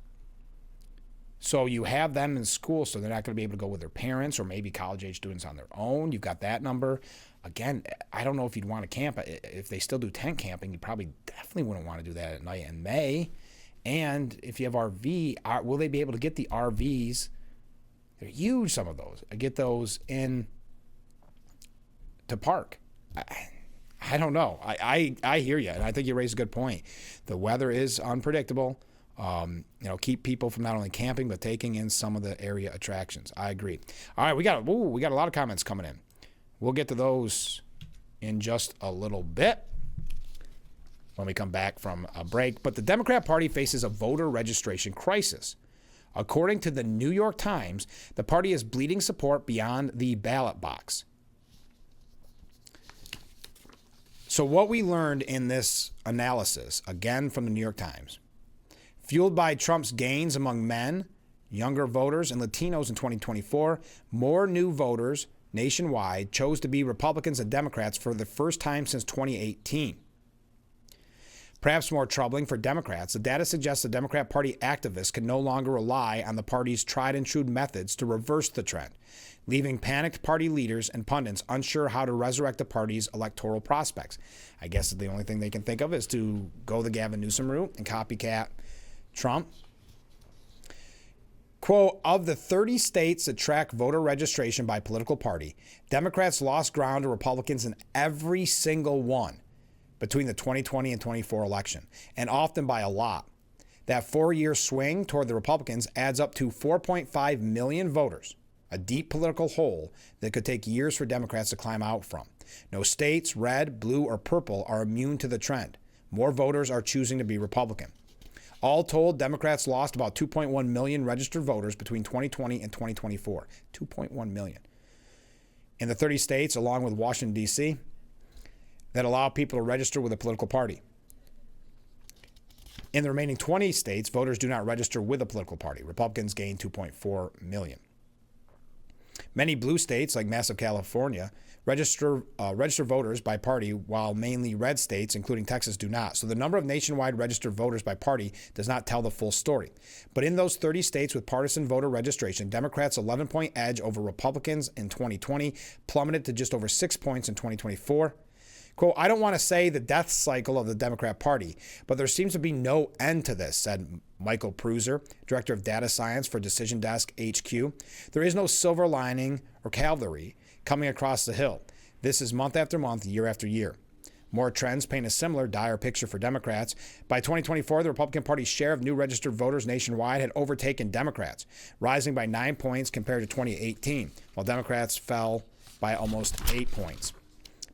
So you have them in school, so they're not going to be able to go with their parents, or maybe college-age students on their own. You've got that number. Again, I don't know if you'd want to camp. If they still do tent camping, you probably definitely wouldn't want to do that at night in May. And if you have RV, will they be able to get the RVs? They're huge, some of those. Get those in to park. I don't know. I hear you, and I think you raise a good point. The weather is unpredictable. Keep people from not only camping but taking in some of the area attractions. I agree. All right, we got a lot of comments coming in. We'll get to those in just a little bit when we come back from a break. But the Democrat Party faces a voter registration crisis. According to the New York Times, the party is bleeding support beyond the ballot box. So what we learned in this analysis, again from the New York Times, fueled by Trump's gains among men, younger voters, and Latinos in 2024, more new voters nationwide chose to be Republicans and Democrats for the first time since 2018. Perhaps more troubling for Democrats, the data suggests the Democrat Party activists can no longer rely on the party's tried and true methods to reverse the trend, leaving panicked party leaders and pundits unsure how to resurrect the party's electoral prospects. I guess the only thing they can think of is to go the Gavin Newsom route and copycat Trump. Quote, of the 30 states that track voter registration by political party, Democrats lost ground to Republicans in every single one between the 2020 and 24 election, and often by a lot. That 4-year swing toward the Republicans adds up to 4.5 million voters, a deep political hole that could take years for Democrats to climb out from. No states, red, blue, or purple, are immune to the trend. More voters are choosing to be Republican. All told, Democrats lost about 2.1 million registered voters between 2020 and 2024. 2.1 million. In the 30 states, along with Washington, D.C., that allow people to register with a political party. In the remaining 20 states, voters do not register with a political party. Republicans gained 2.4 million. Many blue states, like massive California, register voters by party, while mainly red states, including Texas, do not. So the number of nationwide registered voters by party does not tell the full story. But in those 30 states with partisan voter registration, Democrats' 11-point edge over Republicans in 2020 plummeted to just over 6 points in 2024. Quote, I don't want to say the death cycle of the Democrat Party, but there seems to be no end to this, said Michael Pruser, director of data science for Decision Desk HQ. There is no silver lining or cavalry coming across the hill. This is month after month, year after year. More trends paint a similar dire picture for Democrats. By 2024, the Republican Party's share of new registered voters nationwide had overtaken Democrats, rising by 9 points compared to 2018, while Democrats fell by almost 8 points.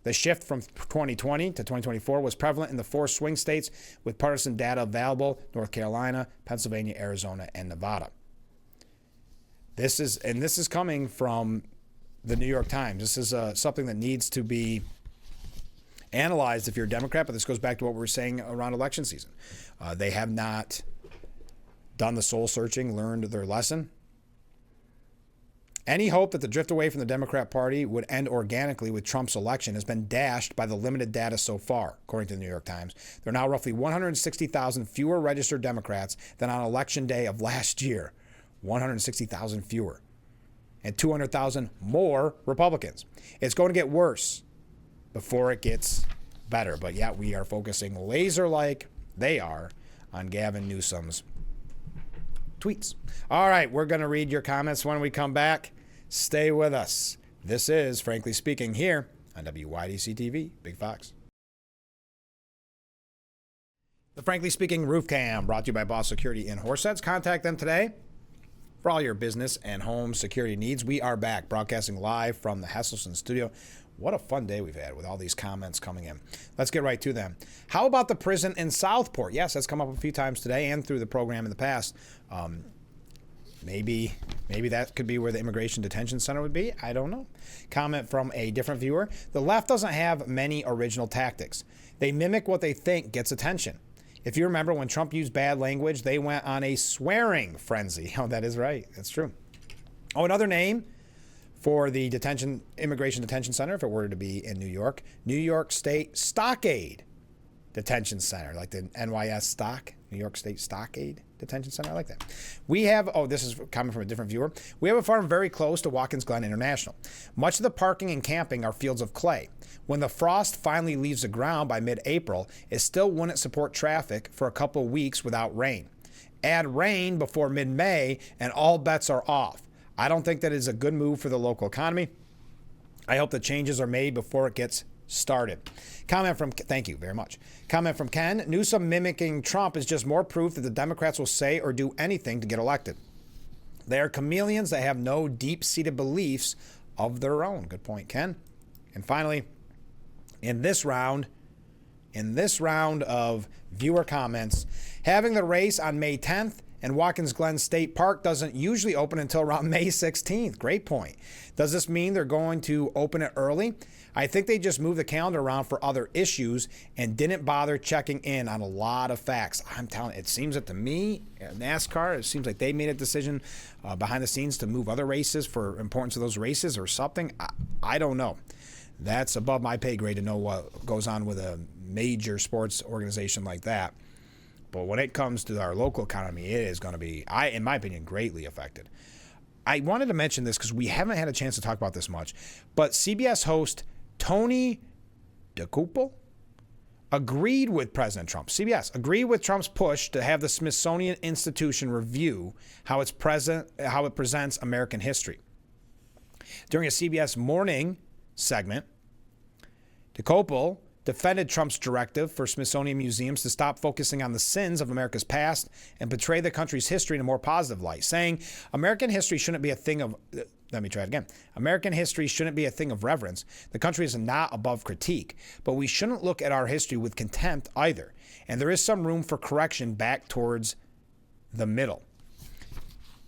The shift from 2020 to 2024 was prevalent in the 4 swing states with partisan data available: North Carolina, Pennsylvania, Arizona, and Nevada. This is coming from the New York Times. This is something that needs to be analyzed if you're a Democrat, but this goes back to what we were saying around election season. They have not done the soul searching, learned their lesson. Any hope that the drift away from the Democrat Party would end organically with Trump's election has been dashed by the limited data so far, according to the New York Times. There are now roughly 160,000 fewer registered Democrats than on election day of last year. 160,000 fewer. And 200,000 more Republicans. It's going to get worse before it gets better. But yet we are focusing laser-like they are on Gavin Newsom's tweets. All right, we're going to read your comments when we come back. Stay with us. This is Frankly Speaking here on WYDC TV, Big Fox. The Frankly Speaking Roof Cam brought to you by Boss Security in Horseheads. Contact them today for all your business and home security needs. We are back broadcasting live from the Hesselson studio. What a fun day we've had with all these comments coming in. Let's get right to them. How about the prison in Southport? Yes, that's come up a few times today and through the program in the past. Maybe that could be where the immigration detention center would be. I don't know. Comment from a different viewer. The left doesn't have many original tactics. They mimic what they think gets attention. If you remember when Trump used bad language, they went on a swearing frenzy. Oh, that is right. That's true. Oh, another name for the immigration detention center, if it were to be in New York State Stockade Detention Center, like the NYS stock, New York State Stockade Detention Center. I like that. We have, this is coming from a different viewer. We have a farm very close to Watkins Glen International. Much of the parking and camping are fields of clay. When the frost finally leaves the ground by mid-April, it still wouldn't support traffic for a couple of weeks without rain. Add rain before mid-May, and all bets are off. I don't think that is a good move for the local economy. I hope the changes are made before it gets started. Thank you very much. Comment from Ken. Newsom mimicking Trump is just more proof that the Democrats will say or do anything to get elected. They are chameleons that have no deep-seated beliefs of their own. Good point, Ken. And finally, in this round of viewer comments, having the race on May 10th and Watkins Glen State Park doesn't usually open until around May 16th. Great point. Does this mean they're going to open it early? I think they just moved the calendar around for other issues and didn't bother checking in on a lot of facts. I'm telling you, it seems that to me, NASCAR, it seems like they made a decision behind the scenes to move other races for importance of those races or something. I don't know. That's above my pay grade to know what goes on with a major sports organization like that. But when it comes to our local economy, it is going to be, in my opinion, greatly affected. I wanted to mention this because we haven't had a chance to talk about this much, but CBS host Tony Dokoupil agreed with President Trump. CBS agreed with Trump's push to have the Smithsonian Institution review how it presents American history. During a CBS Morning segment, Dokoupil defended Trump's directive for Smithsonian museums to stop focusing on the sins of America's past and portray the country's history in a more positive light, saying American history shouldn't be a thing of American history shouldn't be a thing of reverence. The country is not above critique, but we shouldn't look at our history with contempt either. And there is some room for correction back towards the middle.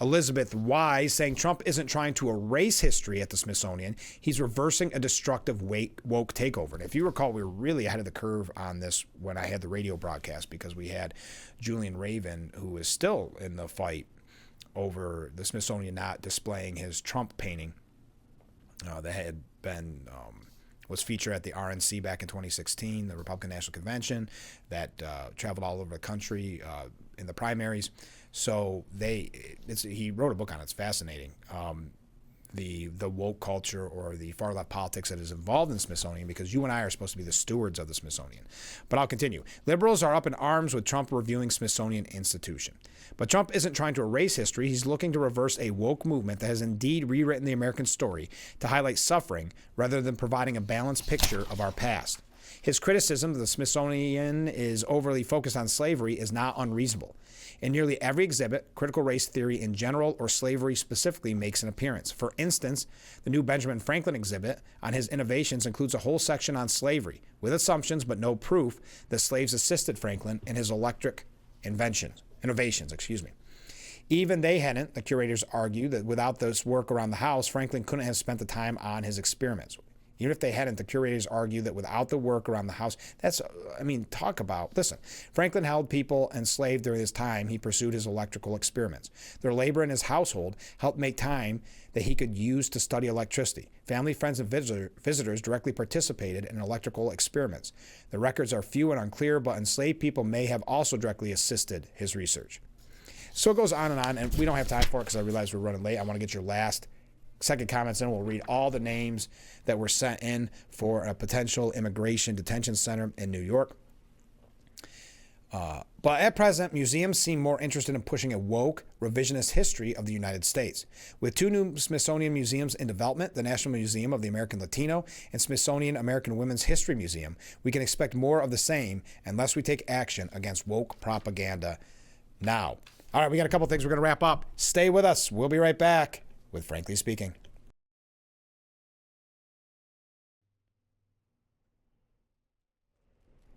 Elizabeth Wise saying Trump isn't trying to erase history at the Smithsonian. He's reversing a destructive woke takeover. And if you recall, we were really ahead of the curve on this when I had the radio broadcast because we had Julian Raven, who is still in the fight over the Smithsonian not displaying his Trump painting that had been was featured at the RNC back in 2016, the Republican National Convention, that traveled all over the country in the primaries. So he wrote a book on it. It's fascinating. The woke culture or the far left politics that is involved in the Smithsonian, because you and I are supposed to be the stewards of the Smithsonian. But I'll continue. Liberals are up in arms with Trump reviewing Smithsonian Institution. But Trump isn't trying to erase history. He's looking to reverse a woke movement that has indeed rewritten the American story to highlight suffering rather than providing a balanced picture of our past. His criticism that the Smithsonian is overly focused on slavery is not unreasonable. In nearly every exhibit, critical race theory in general or slavery specifically makes an appearance. For instance, the new Benjamin Franklin exhibit on his innovations includes a whole section on slavery, with assumptions but no proof that slaves assisted Franklin in his electric innovations. Even they hadn't, the curators argue, that without this work around the house, Franklin couldn't have spent the time on his experiments. Even if they hadn't, the curators argue that without the work around the house, listen, Franklin held people enslaved during his time he pursued his electrical experiments. Their labor in his household helped make time that he could use to study electricity. Family, friends, and visitors directly participated in electrical experiments. The records are few and unclear, but enslaved people may have also directly assisted his research. So it goes on, and we don't have time for it because I realize we're running late. I want to get your second comments in. We'll read all the names that were sent in for a potential immigration detention center in New York. But at present, museums seem more interested in pushing a woke, revisionist history of the United States. With two new Smithsonian museums in development, the National Museum of the American Latino and Smithsonian American Women's History Museum, we can expect more of the same unless we take action against woke propaganda now. All right, we got a couple things we're going to wrap up. Stay with us. We'll be right back with Frankly Speaking.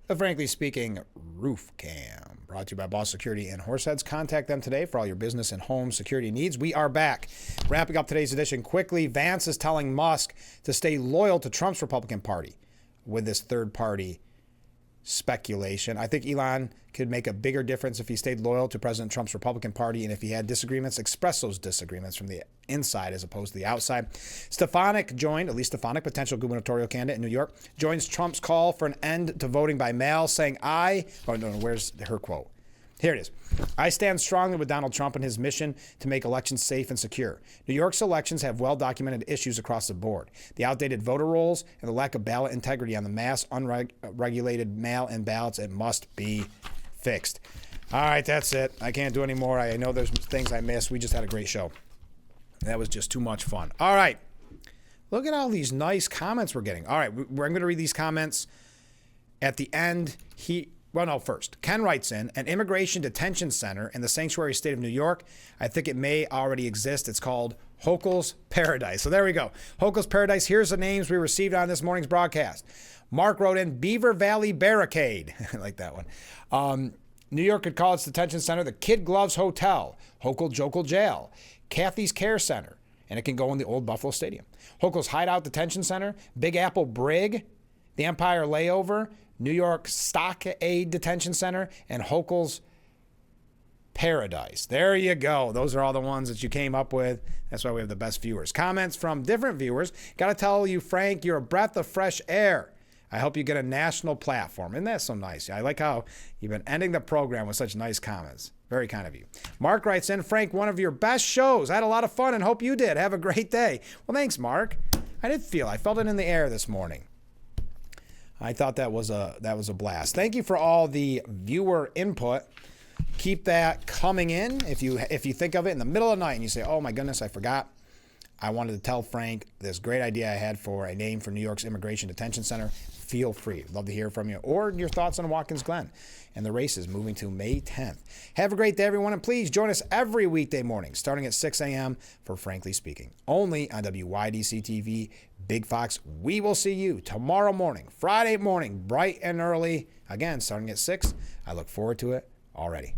The Frankly Speaking Roof Cam, brought to you by Boss Security and Horseheads. Contact them today for all your business and home security needs. We are back. Wrapping up today's edition quickly, Vance is telling Musk to stay loyal to Trump's Republican Party with this third-party speculation. I think Elon could make a bigger difference if he stayed loyal to President Trump's Republican Party, and if he had disagreements, express those disagreements from the inside as opposed to the outside. Stefanik, potential gubernatorial candidate in New York, joins Trump's call for an end to voting by mail, saying, where's her quote? Here it is. I stand strongly with Donald Trump and his mission to make elections safe and secure. New York's elections have well-documented issues across the board. The outdated voter rolls and the lack of ballot integrity on the mass unregulated mail-in ballots, it must be fixed. All right, that's it. I can't do any more. I know there's things I missed. We just had a great show. That was just too much fun. All right. Look at all these nice comments we're getting. All right, I'm going to read these comments at the end. First. Ken writes in, an immigration detention center in the sanctuary state of New York. I think it may already exist. It's called Hochul's Paradise. So there we go. Hochul's Paradise. Here's the names we received on this morning's broadcast. Mark wrote in Beaver Valley Barricade. I like that one. New York could call its detention center the Kid Gloves Hotel, Hochul Jokel Jail, Kathy's Care Center, and it can go in the old Buffalo Stadium. Hochul's Hideout Detention Center, Big Apple Brig, the Empire Layover, New York Stockade Detention Center, and Hochul's Paradise. There you go. Those are all the ones that you came up with. That's why we have the best viewers. Comments from different viewers. Got to tell you, Frank, you're a breath of fresh air. I hope you get a national platform. Isn't that so nice? I like how you've been ending the program with such nice comments. Very kind of you. Mark writes in, Frank, one of your best shows. I had a lot of fun and hope you did. Have a great day. Well, thanks, Mark. I felt it in the air this morning. I thought that was a blast. Thank you for all the viewer input. Keep that coming in. If you think of it in the middle of the night and you say, oh my goodness, I forgot. I wanted to tell Frank this great idea I had for a name for New York's Immigration Detention Center. Feel free. Love to hear from you. Or your thoughts on Watkins Glen and the races moving to May 10th. Have a great day, everyone. And please join us every weekday morning starting at 6 a.m. for Frankly Speaking. Only on WYDC TV, Big Fox. We will see you tomorrow morning, Friday morning, bright and early. Again, starting at 6. I look forward to it already.